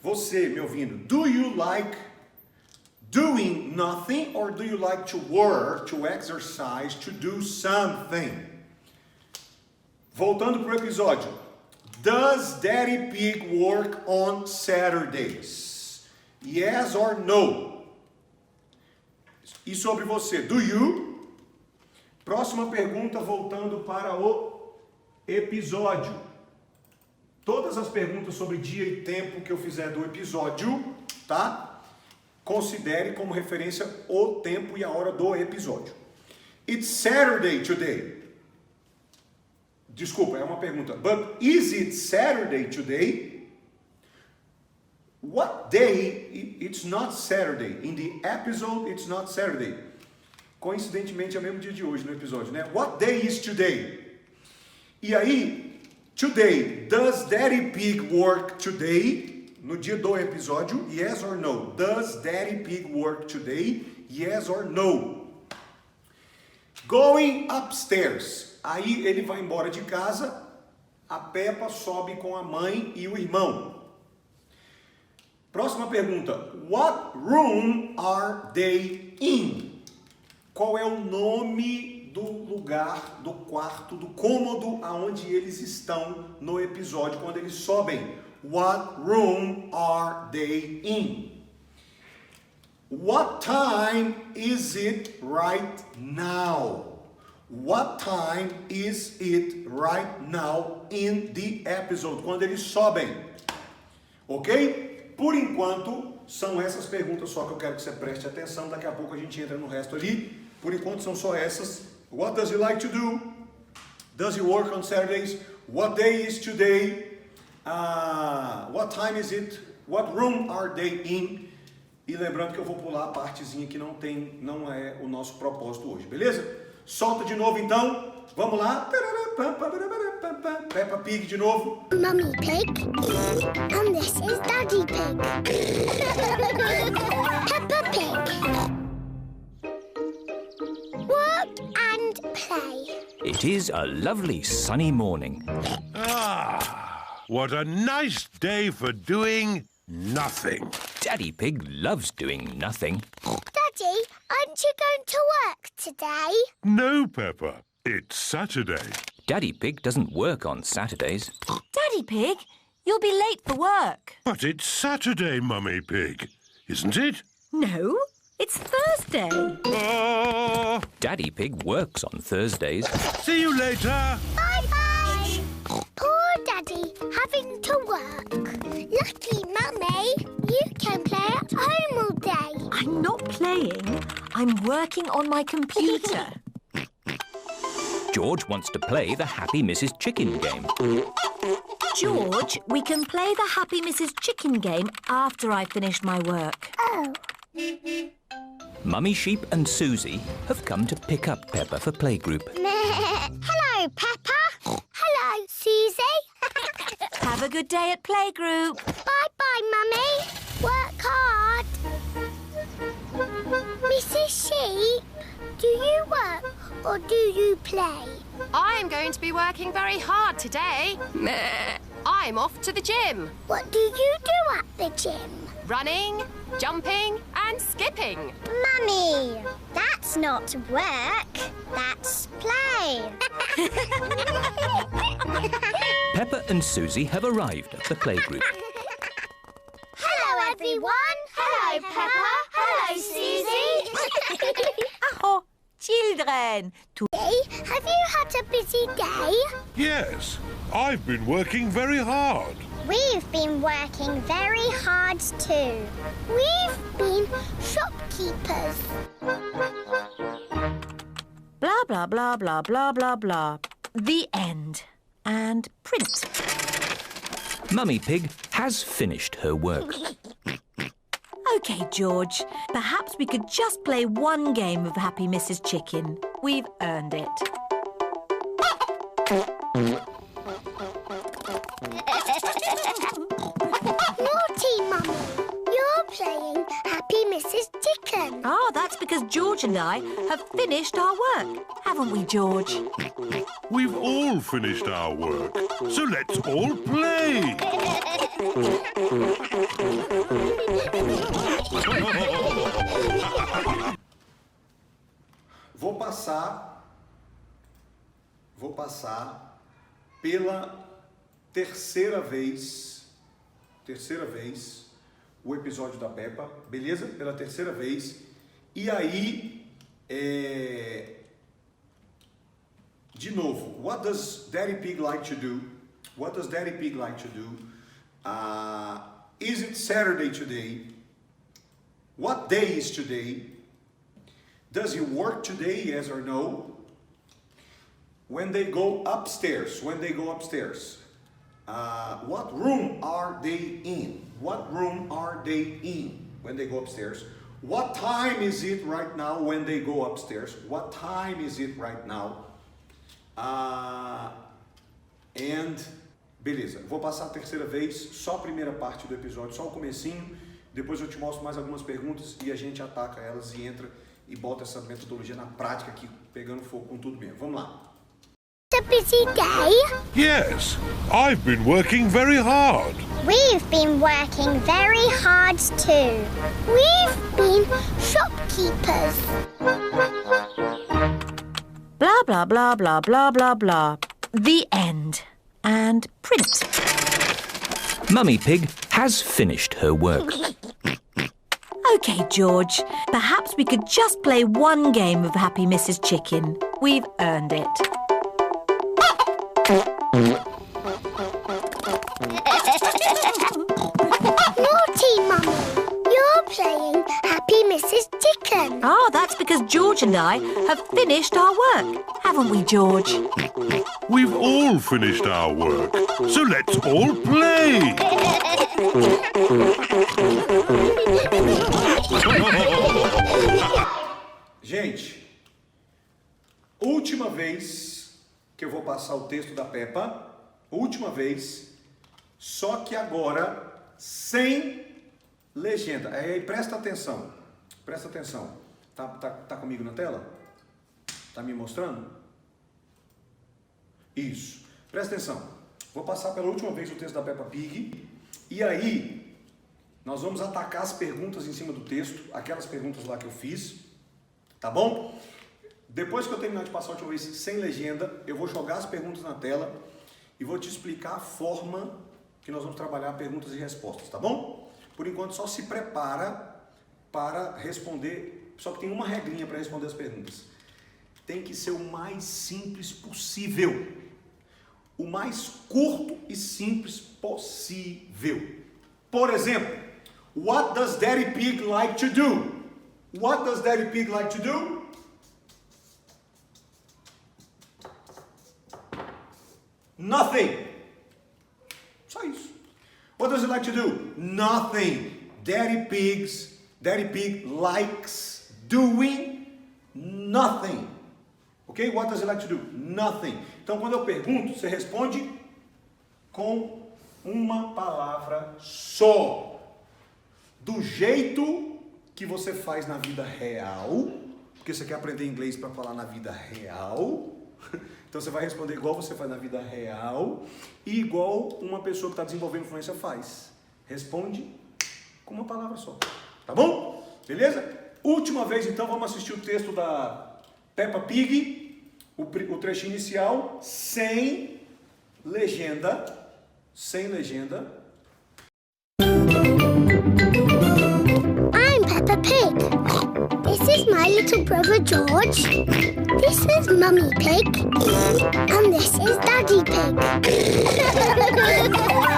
Speaker 1: Você me ouvindo. Do you like doing nothing or do you like to work, to exercise, to do something? Voltando para o episódio. Does Daddy Pig work on Saturdays? Yes or no? E sobre você, do you? Próxima pergunta, voltando para o episódio. Todas as perguntas sobre dia e tempo que eu fizer do episódio, tá? Considere como referência o tempo e a hora do episódio. It's Saturday today. Desculpa, é uma pergunta. But is it Saturday today? What day? It's not Saturday. In the episode, it's not Saturday. Coincidentemente, é o mesmo dia de hoje no episódio, né? What day is today? E aí, today, does Daddy Pig work today? No dia do episódio, yes or no? Does Daddy Pig work today? Yes or no? Going upstairs. Aí ele vai embora de casa, a Peppa sobe com a mãe e o irmão. Próxima pergunta. What room are they in? Qual é o nome do lugar, do quarto, do cômodo aonde eles estão no episódio quando eles sobem? What room are they in? What time is it right now? What time is it right now in the episode? Quando eles sobem. Ok? Por enquanto, são essas perguntas só que eu quero que você preste atenção. Daqui a pouco a gente entra no resto ali. Por enquanto são só essas. What does he like to do? Does he work on Saturdays? What day is today? What time is it? What room are they in? E lembrando que eu vou pular a partezinha que não é o nosso propósito hoje, beleza? Solta de novo então. Vamos lá. Peppa Pig de novo.
Speaker 3: Mummy Pig. And this is Daddy Pig. Peppa Pig. Work and play.
Speaker 4: It is a lovely sunny morning.
Speaker 5: Ah, what a nice day for doing nothing.
Speaker 4: Daddy Pig loves doing nothing.
Speaker 3: Daddy, aren't you going to work today?
Speaker 5: No, Peppa. It's Saturday.
Speaker 4: Daddy Pig doesn't work on Saturdays.
Speaker 6: Daddy Pig, you'll be late for work.
Speaker 5: But it's Saturday, Mummy Pig, isn't it?
Speaker 6: No, it's Thursday.
Speaker 5: Oh,
Speaker 4: Daddy Pig works on Thursdays.
Speaker 5: see you later.
Speaker 3: Bye-bye. Poor Daddy, having to work. Lucky Mummy, you can play at home all day.
Speaker 6: I'm not playing. I'm working on my computer.
Speaker 4: George wants to play the Happy Mrs. Chicken game.
Speaker 6: George, we can play the Happy Mrs. Chicken game after I've finished my work.
Speaker 3: Oh,
Speaker 4: Mummy Sheep and Susie have come to pick up Peppa for playgroup.
Speaker 3: hello, Peppa. Hello, Susie.
Speaker 6: Have a good day at playgroup.
Speaker 3: Bye-bye, Mummy. Work hard. Mrs. Sheep, do you work or do you play?
Speaker 7: I'm going to be working very hard today. I'm off to the gym.
Speaker 3: What do you do at the gym?
Speaker 7: Running, jumping and skipping.
Speaker 3: Mummy, that's not work. That's play.
Speaker 4: Peppa and Susie have arrived at the playgroup.
Speaker 3: Hello, everyone. Hello, Peppa. Hello, Susie.
Speaker 6: Oh, children.
Speaker 3: Have you had a busy day?
Speaker 5: Yes, I've been working very hard.
Speaker 3: We've been working very hard too. We've been shopkeepers.
Speaker 6: Blah, blah, blah, blah, blah, blah, blah. The end. And print.
Speaker 4: Mummy Pig has finished her work.
Speaker 6: OK, George. Perhaps we could just play one game of Happy Mrs. Chicken. We've earned it.
Speaker 3: Naughty, Mummy. You're playing Happy Mrs. Chicken.
Speaker 6: Oh, that's because George and I have finished our work. Haven't we, George?
Speaker 5: We've all finished our work, so let's all play.
Speaker 1: Vou passar pela terceira vez o episódio da Peppa, beleza? Pela terceira vez. E aí, de novo, what does Daddy Pig like to do? What does Daddy Pig like to do? Is it Saturday today? What day is today? Does he work today, yes or no? When they go upstairs, what room are they in? What room are they in when they go upstairs? What time is it right now when they go upstairs? What time is it right now? And beleza, vou passar a terceira vez, só a primeira parte do episódio, só o comecinho. Depois eu te mostro mais algumas perguntas e a gente ataca elas e entra e bota essa metodologia na prática aqui, pegando fogo com tudo mesmo. Vamos lá.
Speaker 3: A busy day?
Speaker 5: Yes, I've been working very hard.
Speaker 3: We've been working very hard too. We've been shopkeepers.
Speaker 6: Blah, blah, blah, blah, blah, blah, blah. The end. And print.
Speaker 4: Mummy Pig has finished her work.
Speaker 6: OK, George. Perhaps we could just play one game of Happy Mrs. Chicken. We've earned it.
Speaker 3: Naughty, Mummy. You're playing Happy Mrs. Chicken.
Speaker 6: Oh, that's because George and I have finished our work. Haven't we, George?
Speaker 5: We've all finished our work, so let's all play.
Speaker 1: Gente, última vez que eu vou passar o texto da Peppa, última vez, só que agora sem legenda. Aí presta atenção, tá comigo na tela? Tá me mostrando? Isso, presta atenção. Vou passar pela última vez o texto da Peppa Pig e aí nós vamos atacar as perguntas em cima do texto, aquelas perguntas lá que eu fiz, tá bom? Depois que eu terminar de passar a última vez sem legenda, eu vou jogar as perguntas na tela e vou te explicar a forma que nós vamos trabalhar perguntas e respostas, tá bom? Por enquanto só se prepara para responder, só que tem uma regrinha para responder as perguntas. Tem que ser o mais simples possível. O mais curto e simples possível. Por exemplo, what does Daddy Pig like to do? What does Daddy Pig like to do? Nothing. Só isso. What does he like to do? Nothing. Daddy Pig likes doing nothing. Ok? What does he like to do? Nothing. Então, quando eu pergunto, você responde com uma palavra só. Do jeito que você faz na vida real, porque você quer aprender inglês para falar na vida real. Então, você vai responder igual você faz na vida real e igual uma pessoa que está desenvolvendo influência faz. Responde com uma palavra só. Tá bom? Beleza? Última vez, então, vamos assistir o texto da Peppa Pig, o trecho inicial, sem legenda. Sem legenda.
Speaker 3: I'm Peppa Pig. This is my little brother George. This is Mummy Pig. And this is Daddy Pig.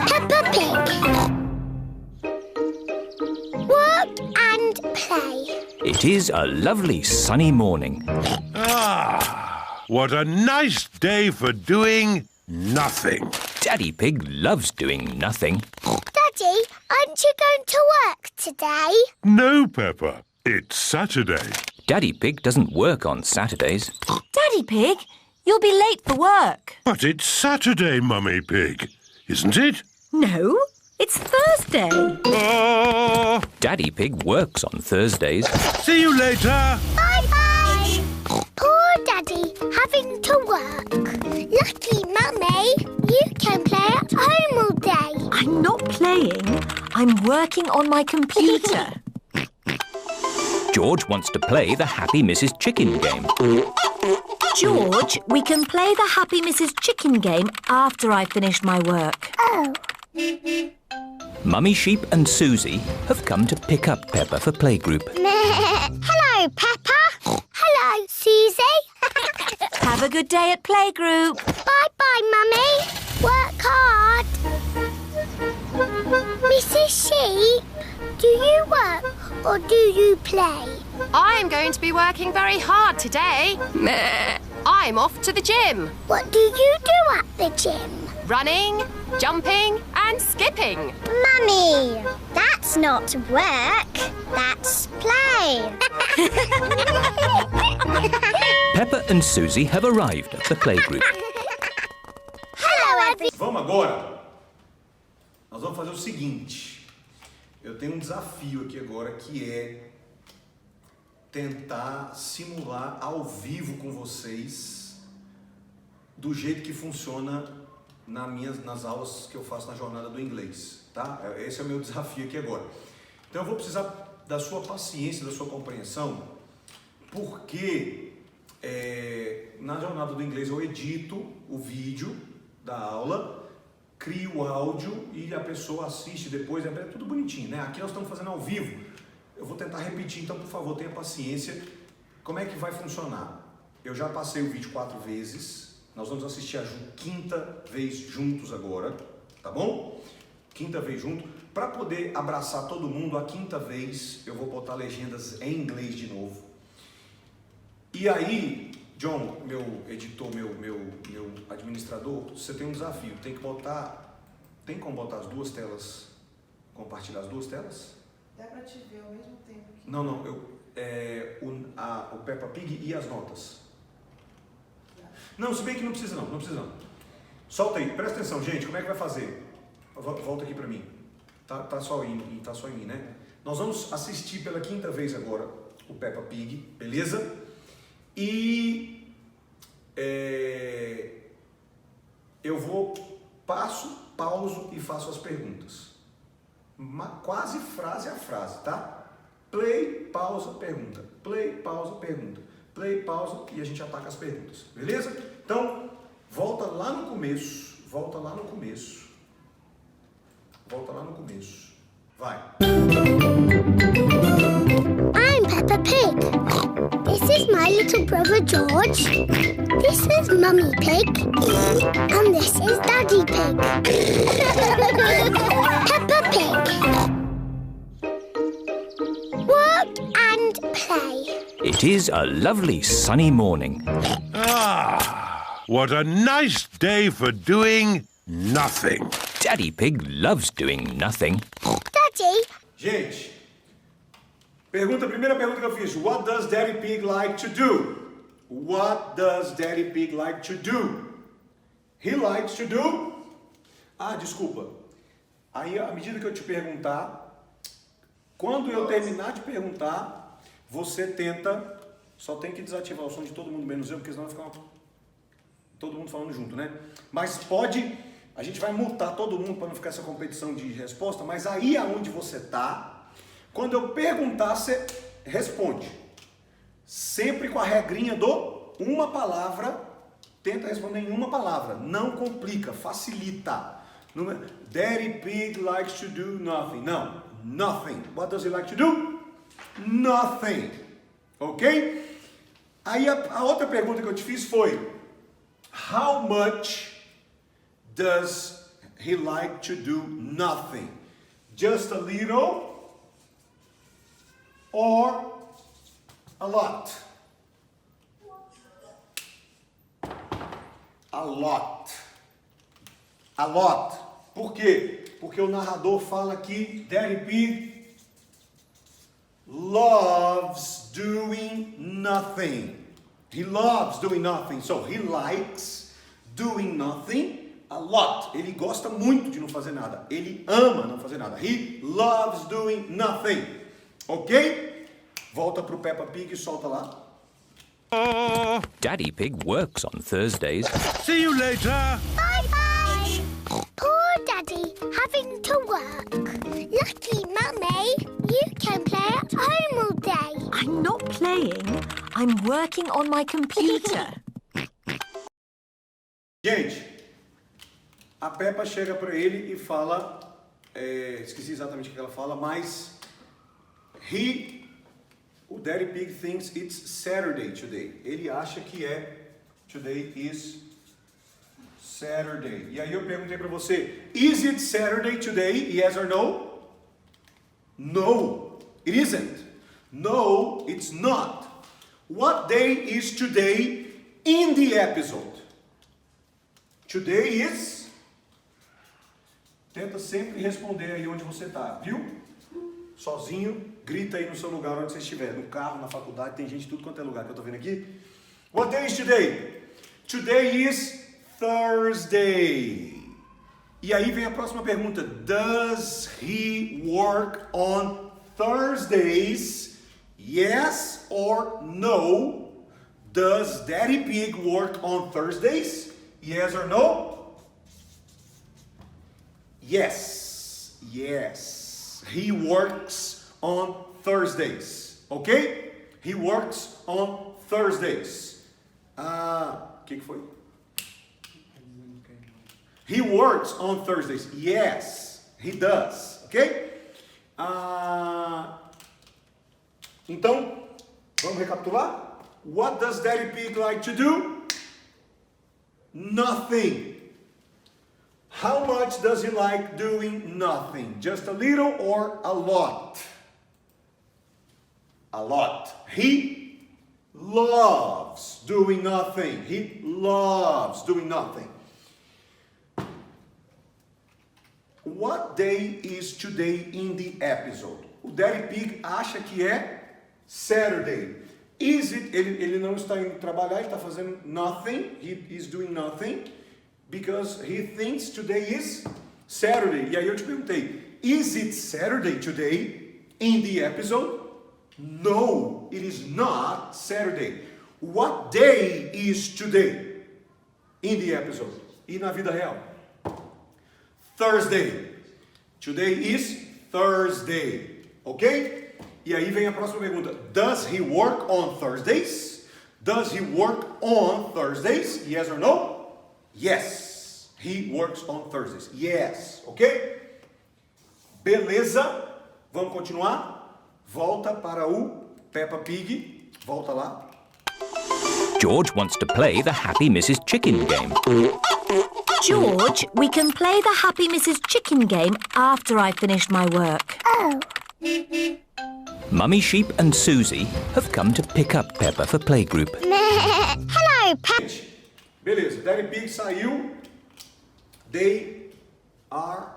Speaker 3: Peppa Pig. Work and play.
Speaker 4: It is a lovely sunny morning.
Speaker 5: Ah, what a nice day for doing nothing.
Speaker 4: Daddy Pig loves doing nothing.
Speaker 3: Daddy, aren't you going to work today?
Speaker 5: No, Peppa. It's Saturday.
Speaker 4: Daddy Pig doesn't work on Saturdays.
Speaker 6: Daddy Pig, you'll be late for work.
Speaker 5: But it's Saturday, Mummy Pig, isn't it?
Speaker 6: No, it's Thursday.
Speaker 5: Oh,
Speaker 4: Daddy Pig works on Thursdays.
Speaker 5: see you later.
Speaker 3: Bye-bye. Poor Daddy having to work. Lucky Mummy, you can play at home all day.
Speaker 6: I'm not playing. I'm working on my computer.
Speaker 4: George wants to play the Happy Mrs. Chicken game.
Speaker 6: George, we can play the Happy Mrs. Chicken game after I've finished my work.
Speaker 3: Oh,
Speaker 4: Mummy Sheep and Susie have come to pick up Peppa for playgroup.
Speaker 3: hello, Peppa. Hello, Susie.
Speaker 6: Have a good day at playgroup.
Speaker 3: Bye-bye, Mummy. Work hard. Mrs. Sheep, do you work or do you play?
Speaker 7: I'm going to be working very hard today. I'm off to the gym.
Speaker 3: What do you do at the gym?
Speaker 7: Running, jumping and skipping.
Speaker 3: Mummy, that's not work. That's play.
Speaker 4: Peppa and Susie have arrived at the playgroup.
Speaker 3: Hello, everyone.
Speaker 1: Vamos agora? Nós vamos fazer o seguinte. Eu tenho um desafio aqui agora que é tentar simular ao vivo com vocês do jeito que funciona nas aulas que eu faço na jornada do inglês, tá? Esse é o meu desafio aqui agora. Então eu vou precisar da sua paciência, da sua compreensão, porque na jornada do inglês eu edito o vídeo da aula, crio o áudio e a pessoa assiste depois, é tudo bonitinho, né? Aqui nós estamos fazendo ao vivo. Eu vou tentar repetir, então por favor tenha paciência. Como é que vai funcionar? Eu já passei o vídeo 4 vezes. Nós vamos assistir a quinta vez juntos agora, tá bom? Quinta vez junto. Para poder abraçar todo mundo, a quinta vez eu vou botar legendas em inglês de novo. E aí, John, meu editor, meu administrador, você tem um desafio. Tem como botar as duas telas, compartilhar as duas telas?
Speaker 8: Dá pra te ver ao mesmo tempo que...
Speaker 1: Não, o Peppa Pig e as notas. Não, se bem que não precisa não. Solta aí, presta atenção, gente, como é que vai fazer? Volta aqui pra mim. Tá só em mim, né? Nós vamos assistir pela quinta vez agora o Peppa Pig, beleza? E eu vou, pauso e faço as perguntas. Quase frase a frase, tá? Play, pausa, pergunta. Play, pausa, pergunta. Play, pausa e a gente ataca as perguntas, beleza? Então, volta lá no começo. Vai.
Speaker 3: I'm Peppa Pig. This is my little brother George. This is Mummy Pig. And this is Daddy Pig. Peppa Pig. Work and play.
Speaker 4: It is a lovely sunny morning.
Speaker 5: Ah, what a nice day for doing nothing.
Speaker 4: Daddy Pig loves doing nothing.
Speaker 3: Daddy,
Speaker 1: Gente, primeira pergunta que eu fiz. What does Daddy Pig like to do? What does Daddy Pig like to do? He likes to do... Ah, desculpa. Aí, à medida que eu te perguntar, quando eu terminar de perguntar, você tenta... Só tem que desativar o som de todo mundo, menos eu, porque senão vai ficar todo mundo falando junto, né? Mas pode... A gente vai multar todo mundo para não ficar essa competição de resposta, mas aí aonde você tá, quando eu perguntar, você responde. Sempre com a regrinha do uma palavra, tenta responder em uma palavra. Não complica, facilita. Não é, Daddy Pig likes to do nothing. Não, nothing. What does he like to do? Nothing. Ok? Aí a outra pergunta que eu te fiz foi: How much does he like to do nothing? Just a little or a lot? A lot. A lot. Por quê? Porque o narrador fala que Daddy Pig loves doing nothing. He loves doing nothing. So he likes doing nothing a lot. Ele gosta muito de não fazer nada. Ele ama não fazer nada. He loves doing nothing. Ok? Volta pro Peppa Pig e solta lá.
Speaker 4: Daddy Pig works on Thursdays.
Speaker 5: See you later.
Speaker 3: Bye-bye. Poor Daddy, having to work. Lucky Mummy, you can play at home all day.
Speaker 6: I'm not playing. I'm working on my computer.
Speaker 1: Gente, a Peppa chega para ele e fala, esqueci exatamente o que ela fala, mas o Daddy Pig thinks it's Saturday today. Ele acha que today is Saturday. E aí eu perguntei para você, is it Saturday today? Yes or no? No, it isn't. No, it's not. What day is today in the episode? Today is... Tenta sempre responder aí onde você está, viu? Sozinho, grita aí no seu lugar onde você estiver. No carro, na faculdade, tem gente de tudo quanto é lugar que eu estou vendo aqui. What day is today? Today is Thursday. E aí vem a próxima pergunta. Does he work on Thursdays? Yes or no? Does Daddy Pig work on Thursdays? Yes or no? Yes. Yes. He works on Thursdays. Ok? He works on Thursdays. Que foi? He works on Thursdays. Yes, he does. Ok? Então, vamos recapitular? What does Daddy Pig like to do? Nothing. How much does he like doing nothing? Just a little or a lot? A lot. He loves doing nothing. He loves doing nothing. What day is today in the episode? O Daddy Pig acha que é Saturday. Is it? Ele não está indo trabalhar, ele está fazendo nothing. He is doing nothing because he thinks today is Saturday. E aí eu te perguntei, is it Saturday today in the episode? No, it is not Saturday. What day is today in the episode? E na vida real? Thursday. Today is Thursday. Ok? E aí vem a próxima pergunta. Does he work on Thursdays? Does he work on Thursdays? Yes or no? Yes. He works on Thursdays. Yes. Ok? Beleza? Vamos continuar? Volta para o Peppa Pig. Volta lá.
Speaker 4: George wants to play the Happy Mrs. Chicken game.
Speaker 6: George, we can play the Happy Mrs. Chicken game after I've finished my work.
Speaker 3: Oh.
Speaker 4: Mummy Sheep and Susie have come to pick up Peppa for playgroup.
Speaker 3: Hello, Peppa.
Speaker 1: Beleza, Daddy Pig saiu. They are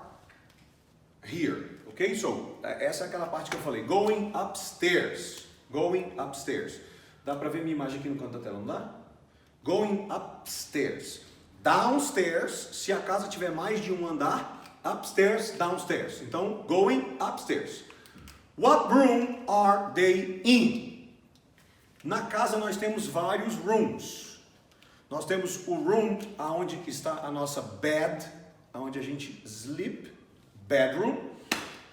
Speaker 1: here. Ok? So, essa é aquela parte que eu falei. Going upstairs. Going upstairs. Dá pra ver minha imagem aqui no canto da tela, não dá? Going upstairs. Downstairs, se a casa tiver mais de um andar. Upstairs, downstairs. Então, going upstairs. What room are they in? Na casa nós temos vários rooms. Nós temos o room onde está a nossa bed, onde a gente sleep, bedroom.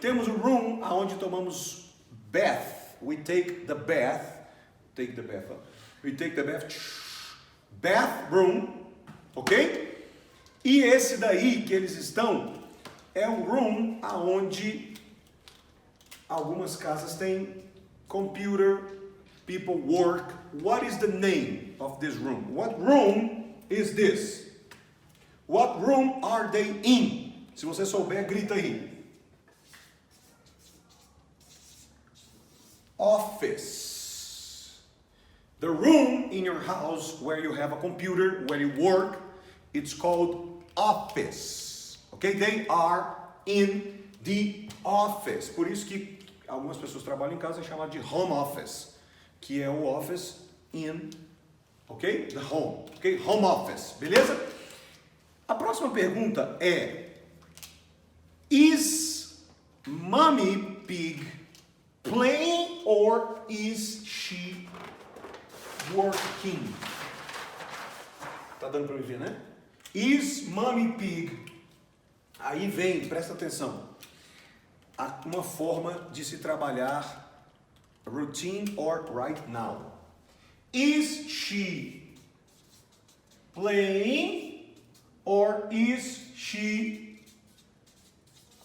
Speaker 1: Temos o room onde tomamos bath. We take the bath. Take the bath. We take the bath. Bathroom. Ok? E esse daí que eles estão é o room onde algumas casas têm computer people work. What is the name of this room? What room is this? What room are they in? Se você souber, grita aí. Office. The room in your house where you have a computer, where you work, it's called office. Okay? They are in the office. Por isso que algumas pessoas trabalham em casa e chamam de home office, que é o office in, ok? The home, ok? Home office, beleza? A próxima pergunta é: Is Mommy Pig playing or is she working? Tá dando para me ver, né? Is Mommy Pig. Aí vem, presta atenção, uma forma de se trabalhar routine or right now. Is she playing or is she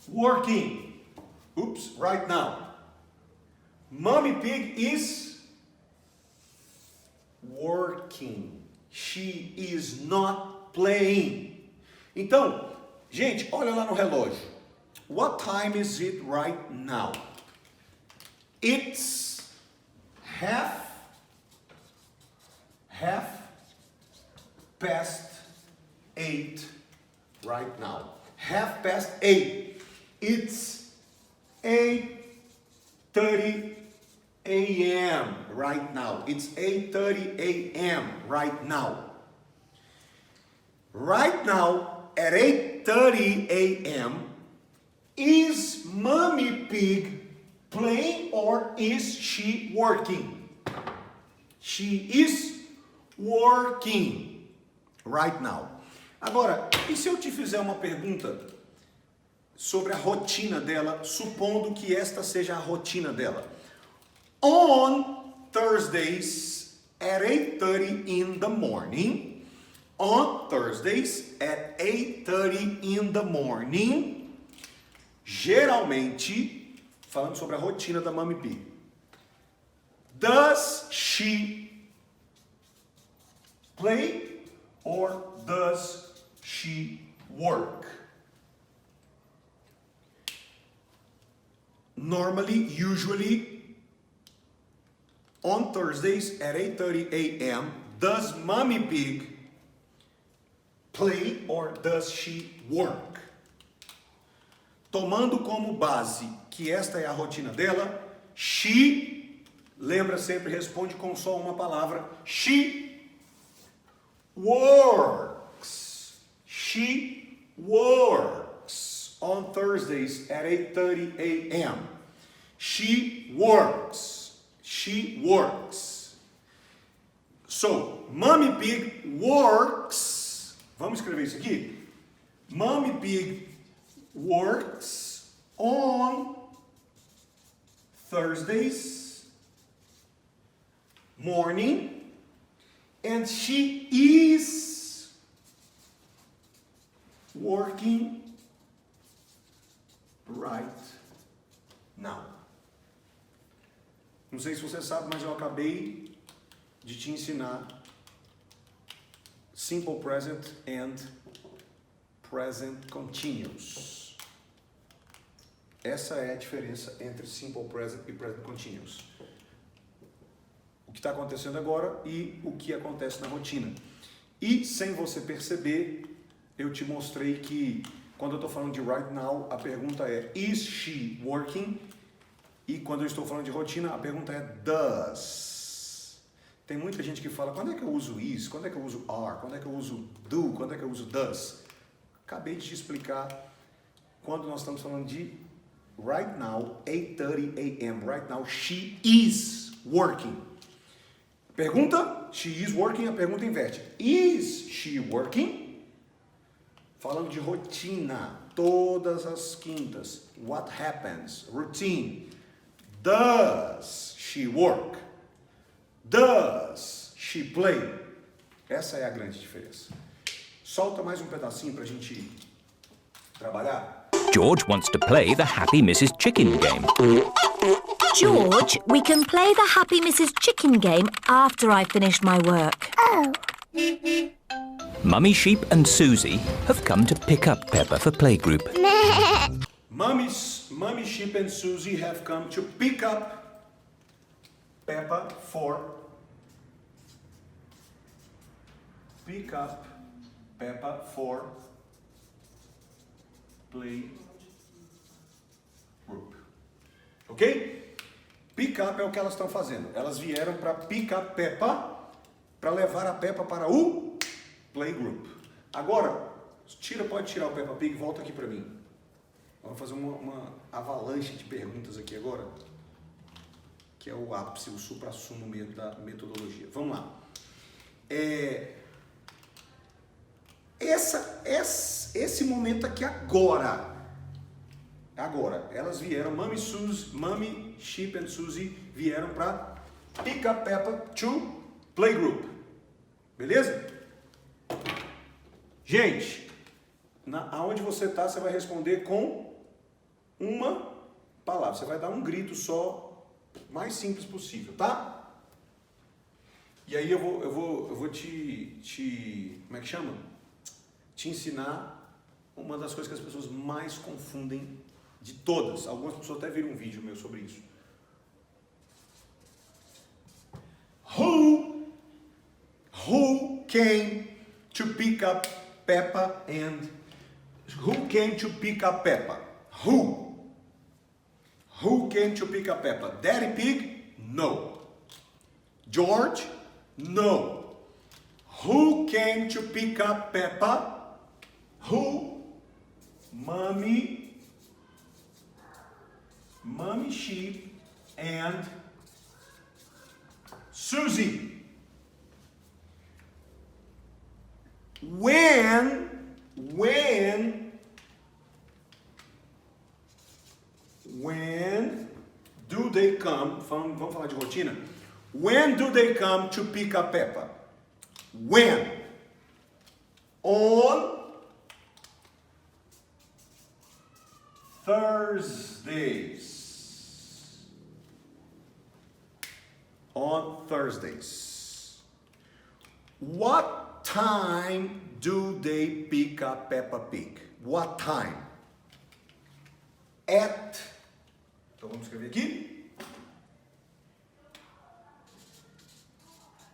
Speaker 1: working? Oops, right now. Mommy Pig is working. She is not playing. Então, gente, olha lá no relógio. What time is it right now? It's half past 8 right now. 8:30. It's 8:30 a.m. right now. It's 8:30 a.m. right now. Right now, at 8:30 a.m., is Mommy Pig playing or is she working? She is working right now. Agora, e se eu te fizer uma pergunta sobre a rotina dela, supondo que esta seja a rotina dela? On Thursdays at 8:30 in the morning, on Thursdays at 8:30 in the morning, geralmente, falando sobre a rotina da Mommy Pig, does she play or does she work? Normally, usually, on Thursdays at 8:30 a.m., does Mommy Pig play or does she work? Tomando como base que esta é a rotina dela, she, lembra sempre, responde com só uma palavra, she works. She works on Thursdays at 8:30 a.m. She works. She works. So, Mommy Pig works. Vamos escrever isso aqui? Mommy Pig works on Thursdays morning, and she is working right now. Não sei se você sabe, mas eu acabei de te ensinar Simple Present and Present Continuous. Essa é a diferença entre Simple Present e Present Continuous. O que está acontecendo agora e o que acontece na rotina. E sem você perceber, eu te mostrei que quando eu estou falando de right now, a pergunta é is she working? E quando eu estou falando de rotina, a pergunta é does. Tem muita gente que fala, quando é que eu uso is? Quando é que eu uso are? Quando é que eu uso do? Quando é que eu uso does? Acabei de te explicar quando nós estamos falando de right now, 8:30 a.m. Right now, she is working. Pergunta, she is working, a pergunta inverte. Is she working? Falando de rotina, todas as quintas. What happens? Routine. Does she work? Does she play? Essa é a grande diferença. Solta mais um pedacinho pra gente trabalhar.
Speaker 4: George wants to play the Happy Mrs. Chicken game.
Speaker 6: George, we can play the Happy Mrs. Chicken game after I've finished my work.
Speaker 3: Oh.
Speaker 4: Mummy Sheep and Susie have come to pick up Peppa for playgroup.
Speaker 1: Mummy Sheep and Susie have come to pick up Peppa for play group. Ok? Pick up é o que elas estão fazendo. Elas vieram para pick up Peppa, para levar a Peppa para o playgroup. Agora, pode tirar o Peppa Pig e volta aqui para mim. Vamos fazer uma avalanche de perguntas aqui agora, que é o ápice, o suprassumo da metodologia. Vamos lá. Esse momento aqui agora, elas vieram, Mummy Sheep and Susie vieram para pick up Peppa to playgroup. Beleza? Gente, aonde você está, você vai responder com uma palavra. Você vai dar um grito só, mais simples possível, tá? E aí eu vou te como é que chama? Te ensinar uma das coisas que as pessoas mais confundem de todas. Algumas pessoas até viram um vídeo meu sobre isso. Who came to pick up Peppa and who came to pick up Peppa? Who came to pick up Peppa? Daddy Pig? No. George? No. Who came to pick up Peppa? Who? Mummy Sheep and Susie. When do they come? Vamos falar de rotina. When do they come to pick up Peppa? When? On Thursdays. On Thursdays. What time do they pick up Peppa Pig? What time? At. Então vamos escrever aqui.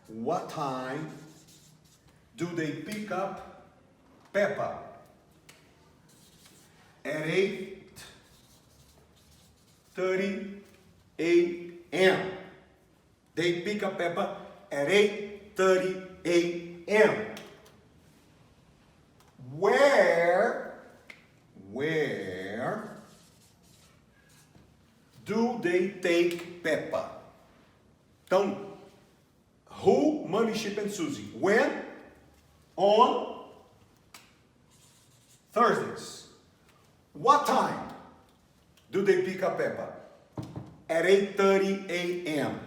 Speaker 1: What time do they pick up Peppa? At 8:30 a.m. They pick up Peppa at 8:30 a.m. Where do they take Peppa? Então, who, Mummy Sheep and Susie? When? On Thursdays. What time do they pick up Peppa? At 8:30 a.m.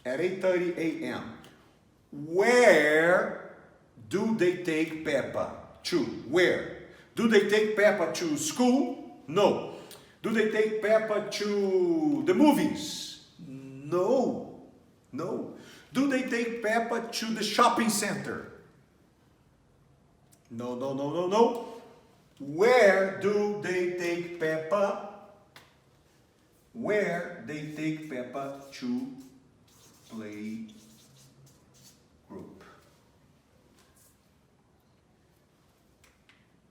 Speaker 1: At 8:30 a.m. Where do they take Peppa to? Where? Do they take Peppa to school? No. Do they take Peppa to the movies? No. No. Do they take Peppa to the shopping center? No, no, no, no, no. Where do they take Peppa? Where they take Peppa to play group?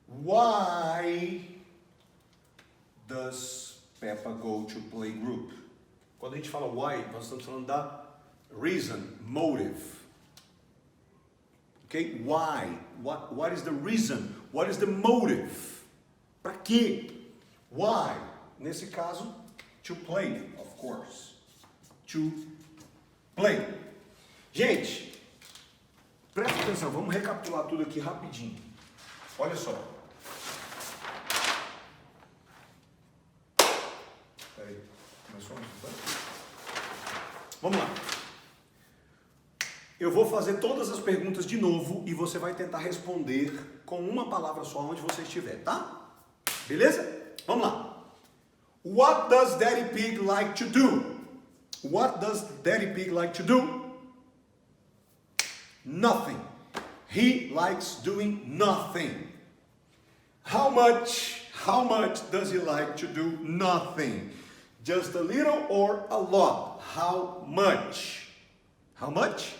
Speaker 1: Why does Peppa go to play group? Quando a gente fala why, nós estamos falando da reason, motive. Okay? Why? What is the reason? What is the motive? Para quê? Why? Nesse caso, to play, of course. To play. Gente, presta atenção, vamos recapitular tudo aqui rapidinho. Olha só. Peraí, começou a... Vamos lá. Eu vou fazer todas as perguntas de novo e você vai tentar responder com uma palavra só onde você estiver, tá? Beleza? Vamos lá. What does Daddy Pig like to do? What does Daddy Pig like to do? Nothing. He likes doing nothing. How much does he like to do nothing? Just a little or a lot? How much? How much?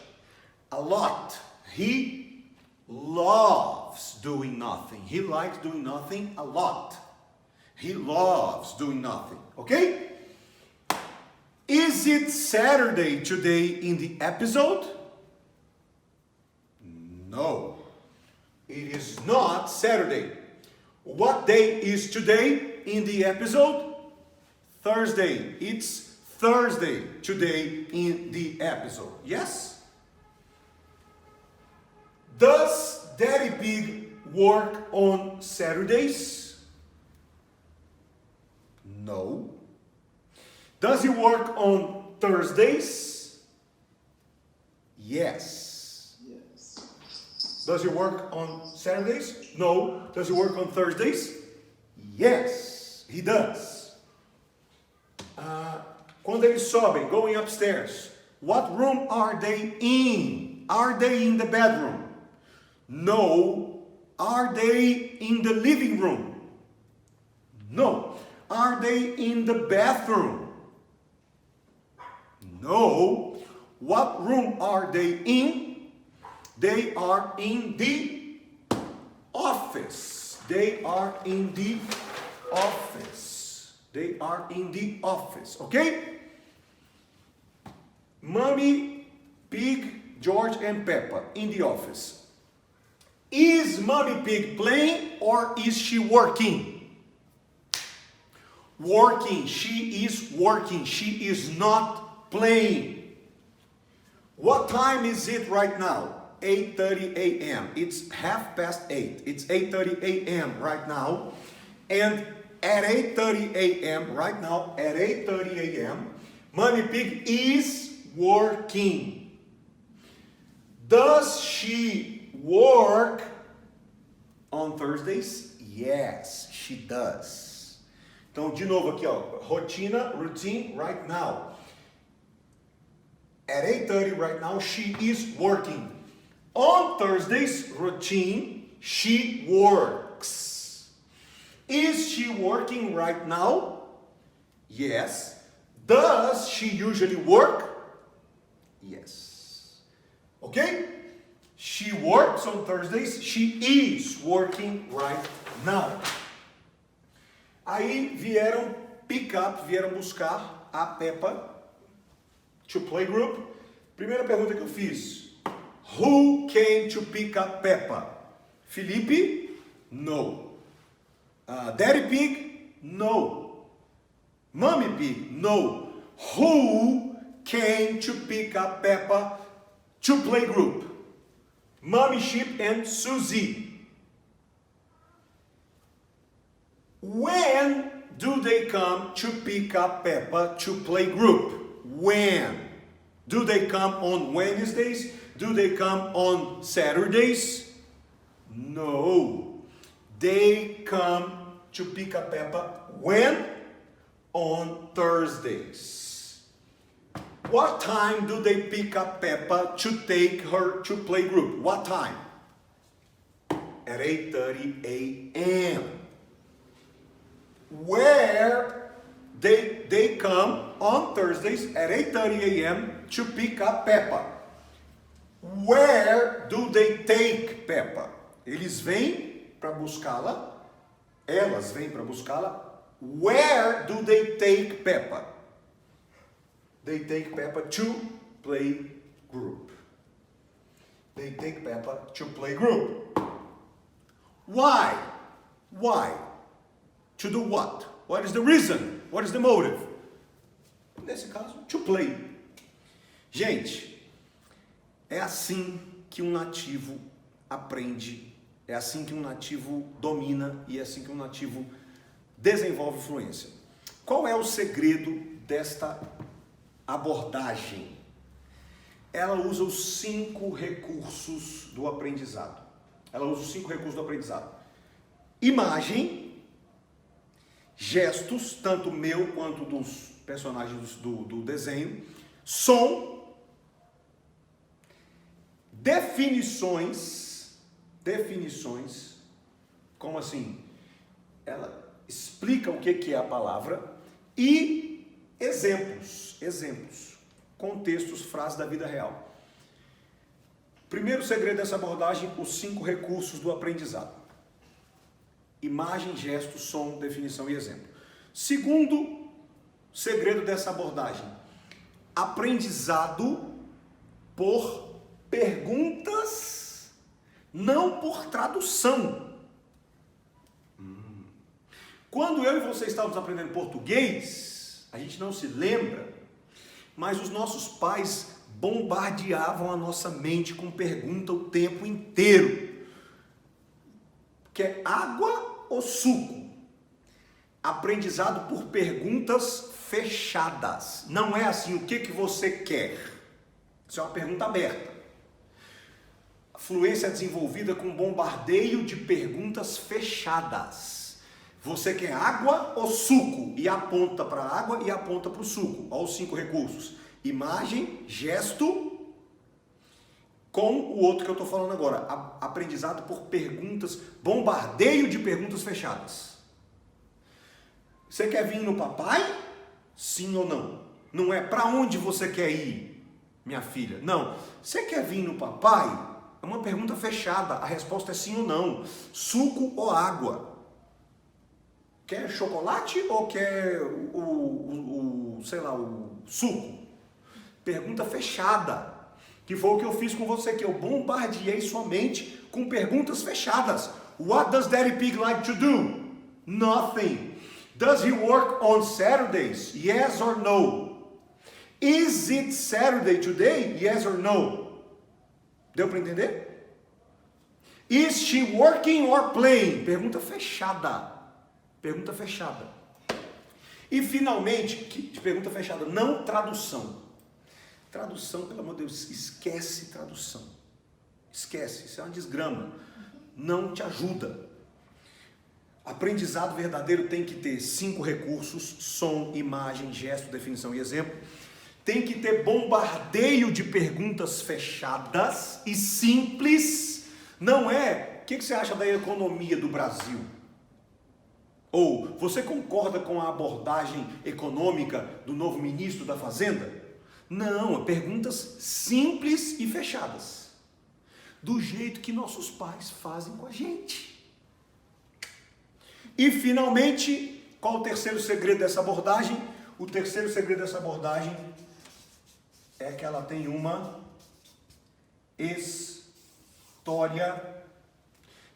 Speaker 1: A lot. He loves doing nothing. He likes doing nothing a lot. He loves doing nothing. Okay? Is it Saturday today in the episode? No. It is not Saturday. What day is today in the episode? Thursday. It's Thursday today in the episode. Yes? Does Daddy Pig work on Saturdays? No. Does he work on Thursdays? Yes. Does he work on Saturdays? No. Does he work on Thursdays? Yes, he does. Quando eles sobem, going upstairs, what room are they in? Are they in the bedroom? No. Are they in the living room? No. Are they in the bathroom? No. What room are they in? They are in the office. They are in the office. They are in the office. Okay? Mommy, Pig, George, and Peppa in the office. Is Mommy Pig playing or is she working? Working. She is working. She is not playing. What time is it right now? 8:30 a.m. It's 8:30. It's 8:30 a.m. right now. And at 8:30 a.m. right now, at 8:30 a.m., Mommy Pig is working. Does she work on Thursdays? Yes, she does. Então, de novo aqui, ó, rotina, routine, right now. At 8:30 right now, she is working. On Thursdays, routine, she works. Is she working right now? Yes. Does she usually work? Yes. Okay? She works on Thursdays. She is working right now. Aí vieram buscar a Peppa to playgroup. Primeira pergunta que eu fiz. Who came to pick up Peppa? Felipe? No. Daddy Pig? No. Mommy Pig? No. Who came to pick up Peppa to playgroup? Mommy Sheep and Susie. When do they come to pick up Peppa to playgroup? When? Do they come on Wednesdays? Do they come on Saturdays? No. They come to pick up Peppa when? On Thursdays. What time do they pick up Peppa to take her to playgroup? What time? At 8:30 a.m. Where they come on Thursdays at 8:30 a.m. to pick up Peppa. Where do they take Peppa? Eles vêm para buscá-la. Elas vêm para buscá-la. Where do they take Peppa? They take Peppa to playgroup. They take Peppa to playgroup. Why? Why? To do what? What is the reason? What is the motive? Nesse caso, to play. Gente, é assim que um nativo aprende, é assim que um nativo domina e é assim que um nativo desenvolve fluência. Qual é o segredo desta abordagem? Ela usa os 5 recursos do aprendizado. Ela usa os 5 recursos do aprendizado. Imagem, gestos, tanto meu quanto dos personagens do desenho. Som, definições, como assim? Ela explica o que é a palavra e exemplos, contextos, frases da vida real. Primeiro segredo dessa abordagem, os 5 recursos do aprendizado. Imagem, gesto, som, definição e exemplo. Segundo segredo dessa abordagem, aprendizado por perguntas, não por tradução. Quando eu e você estávamos aprendendo português, a gente não se lembra, mas os nossos pais bombardeavam a nossa mente com pergunta o tempo inteiro. Quer água ou suco? Aprendizado por perguntas fechadas. Não é assim, o que você quer? Isso é uma pergunta aberta. A fluência é desenvolvida com bombardeio de perguntas fechadas. Você quer água ou suco? E aponta para a água e aponta para o suco. Olha os 5 recursos. Imagem, gesto, com o outro que eu estou falando agora. Aprendizado por perguntas, bombardeio de perguntas fechadas. Você quer vir no papai? Sim ou não? Não é para onde você quer ir, minha filha. Não. Você quer vir no papai? É uma pergunta fechada. A resposta é sim ou não. Suco ou água? Quer chocolate ou quer o suco? Pergunta fechada. Que foi o que eu fiz com você, que eu bombardeei sua mente com perguntas fechadas. What does Daddy Pig like to do? Nothing. Does he work on Saturdays? Yes or no? Is it Saturday today? Yes or no? Deu para entender? Is she working or playing? Pergunta fechada. Pergunta fechada. E finalmente, pergunta fechada, não tradução. Tradução, pelo amor de Deus, esquece tradução. Esquece, isso é uma desgrama. Não te ajuda. Aprendizado verdadeiro tem que ter 5 recursos: som, imagem, gesto, definição e exemplo. Tem que ter bombardeio de perguntas fechadas e simples. Não é, o que você acha da economia do Brasil? Ou, você concorda com a abordagem econômica do novo ministro da Fazenda? Não, perguntas simples e fechadas. Do jeito que nossos pais fazem com a gente. E finalmente, qual o terceiro segredo dessa abordagem? O terceiro segredo dessa abordagem é que ela tem uma história.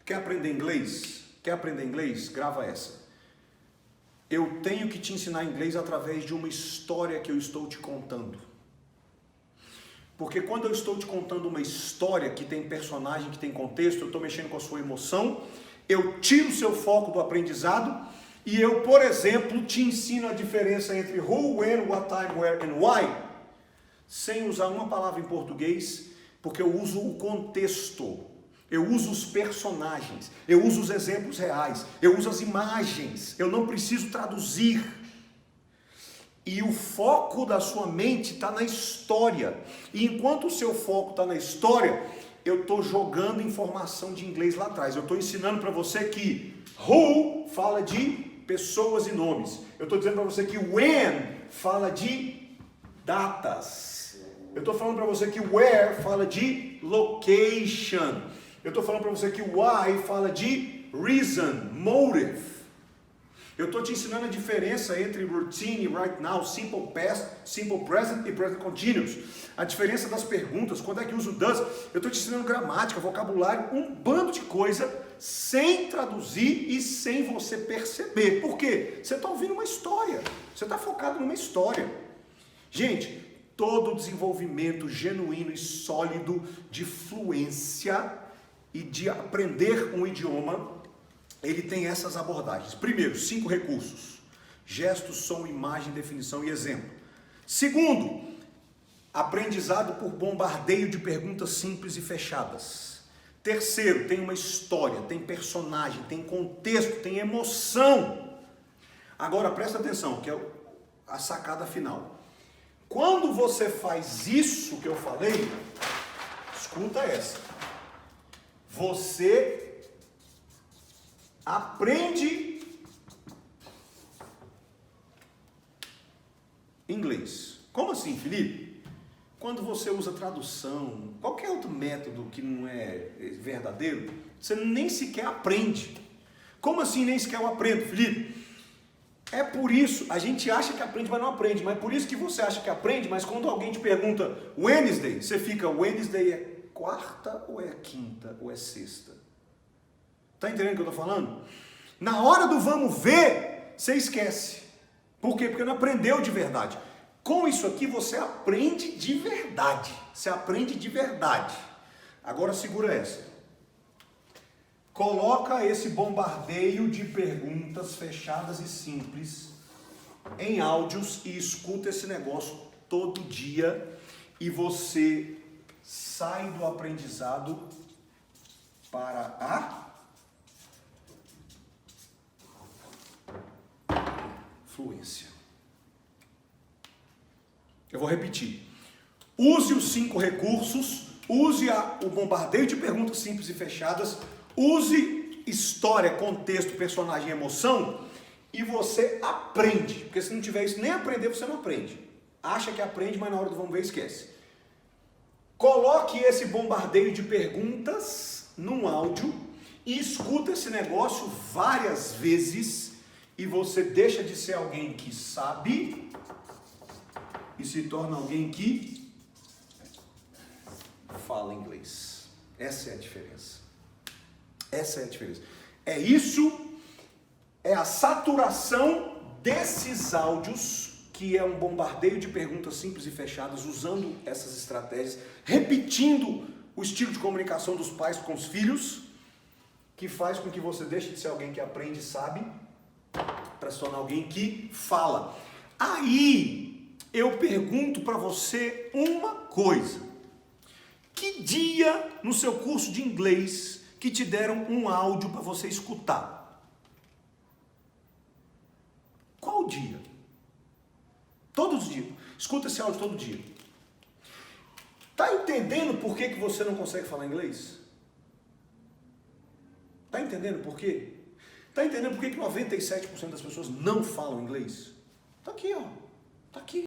Speaker 1: Quer aprender inglês? Quer aprender inglês? Grava essa. Eu tenho que te ensinar inglês através de uma história que eu estou te contando. Porque quando eu estou te contando uma história que tem personagem, que tem contexto, eu estou mexendo com a sua emoção, eu tiro o seu foco do aprendizado e eu, por exemplo, te ensino a diferença entre who, when, what time, where and why, sem usar uma palavra em português, porque eu uso o contexto. Eu uso os personagens, eu uso os exemplos reais, eu uso as imagens, eu não preciso traduzir. E o foco da sua mente está na história. E enquanto o seu foco está na história, eu estou jogando informação de inglês lá atrás. Eu estou ensinando para você que who fala de pessoas e nomes. Eu estou dizendo para você que when fala de datas. Eu estou falando para você que where fala de location. Eu estou falando para você que why fala de reason, motive. Eu estou te ensinando a diferença entre routine, right now, simple past, simple present e present continuous. A diferença das perguntas, quando é que usa o does. Eu estou te ensinando gramática, vocabulário, um bando de coisa sem traduzir e sem você perceber. Por quê? Você está ouvindo uma história. Você está focado numa história. Gente, todo desenvolvimento genuíno e sólido de fluência e de aprender um idioma, ele tem essas abordagens. Primeiro, 5 recursos: gesto, som, imagem, definição e exemplo. Segundo, aprendizado por bombardeio de perguntas simples e fechadas. Terceiro, tem uma história, tem personagem, tem contexto, tem emoção. Agora presta atenção, que é a sacada final. Quando você faz isso que eu falei, escuta essa. Você aprende inglês. Como assim, Felipe? Quando você usa tradução, qualquer outro método que não é verdadeiro, você nem sequer aprende. Como assim nem sequer eu aprendo, Felipe? É por isso, a gente acha que aprende, mas não aprende. Mas é por isso que você acha que aprende, mas quando alguém te pergunta Wednesday, você fica, Wednesday é quarta ou é quinta ou é sexta? Tá entendendo o que eu tô falando? Na hora do vamos ver, você esquece. Por quê? Porque não aprendeu de verdade. Com isso aqui você aprende de verdade. Você aprende de verdade. Agora segura essa. Coloca esse bombardeio de perguntas fechadas e simples em áudios e escuta esse negócio todo dia e você sai do aprendizado para a fluência. Eu vou repetir. Use os 5 recursos, use o bombardeio de perguntas simples e fechadas, use história, contexto, personagem, emoção e você aprende. Porque se não tiver isso, nem aprender você não aprende. Acha que aprende, mas na hora do vamos ver esquece. Coloque esse bombardeio de perguntas num áudio e escuta esse negócio várias vezes e você deixa de ser alguém que sabe e se torna alguém que fala inglês. Essa é a diferença. Essa é a diferença. É isso, é a saturação desses áudios, que é um bombardeio de perguntas simples e fechadas, usando essas estratégias, repetindo o estilo de comunicação dos pais com os filhos, que faz com que você deixe de ser alguém que aprende e sabe, para se tornar alguém que fala. Aí, eu pergunto para você uma coisa. Que dia no seu curso de inglês que te deram um áudio para você escutar? Qual dia? Todos os dias. Escuta esse áudio todo dia. Tá entendendo por que você não consegue falar inglês? Tá entendendo por quê? Tá entendendo por que 97% das pessoas não falam inglês? Tá aqui, ó. Tá aqui.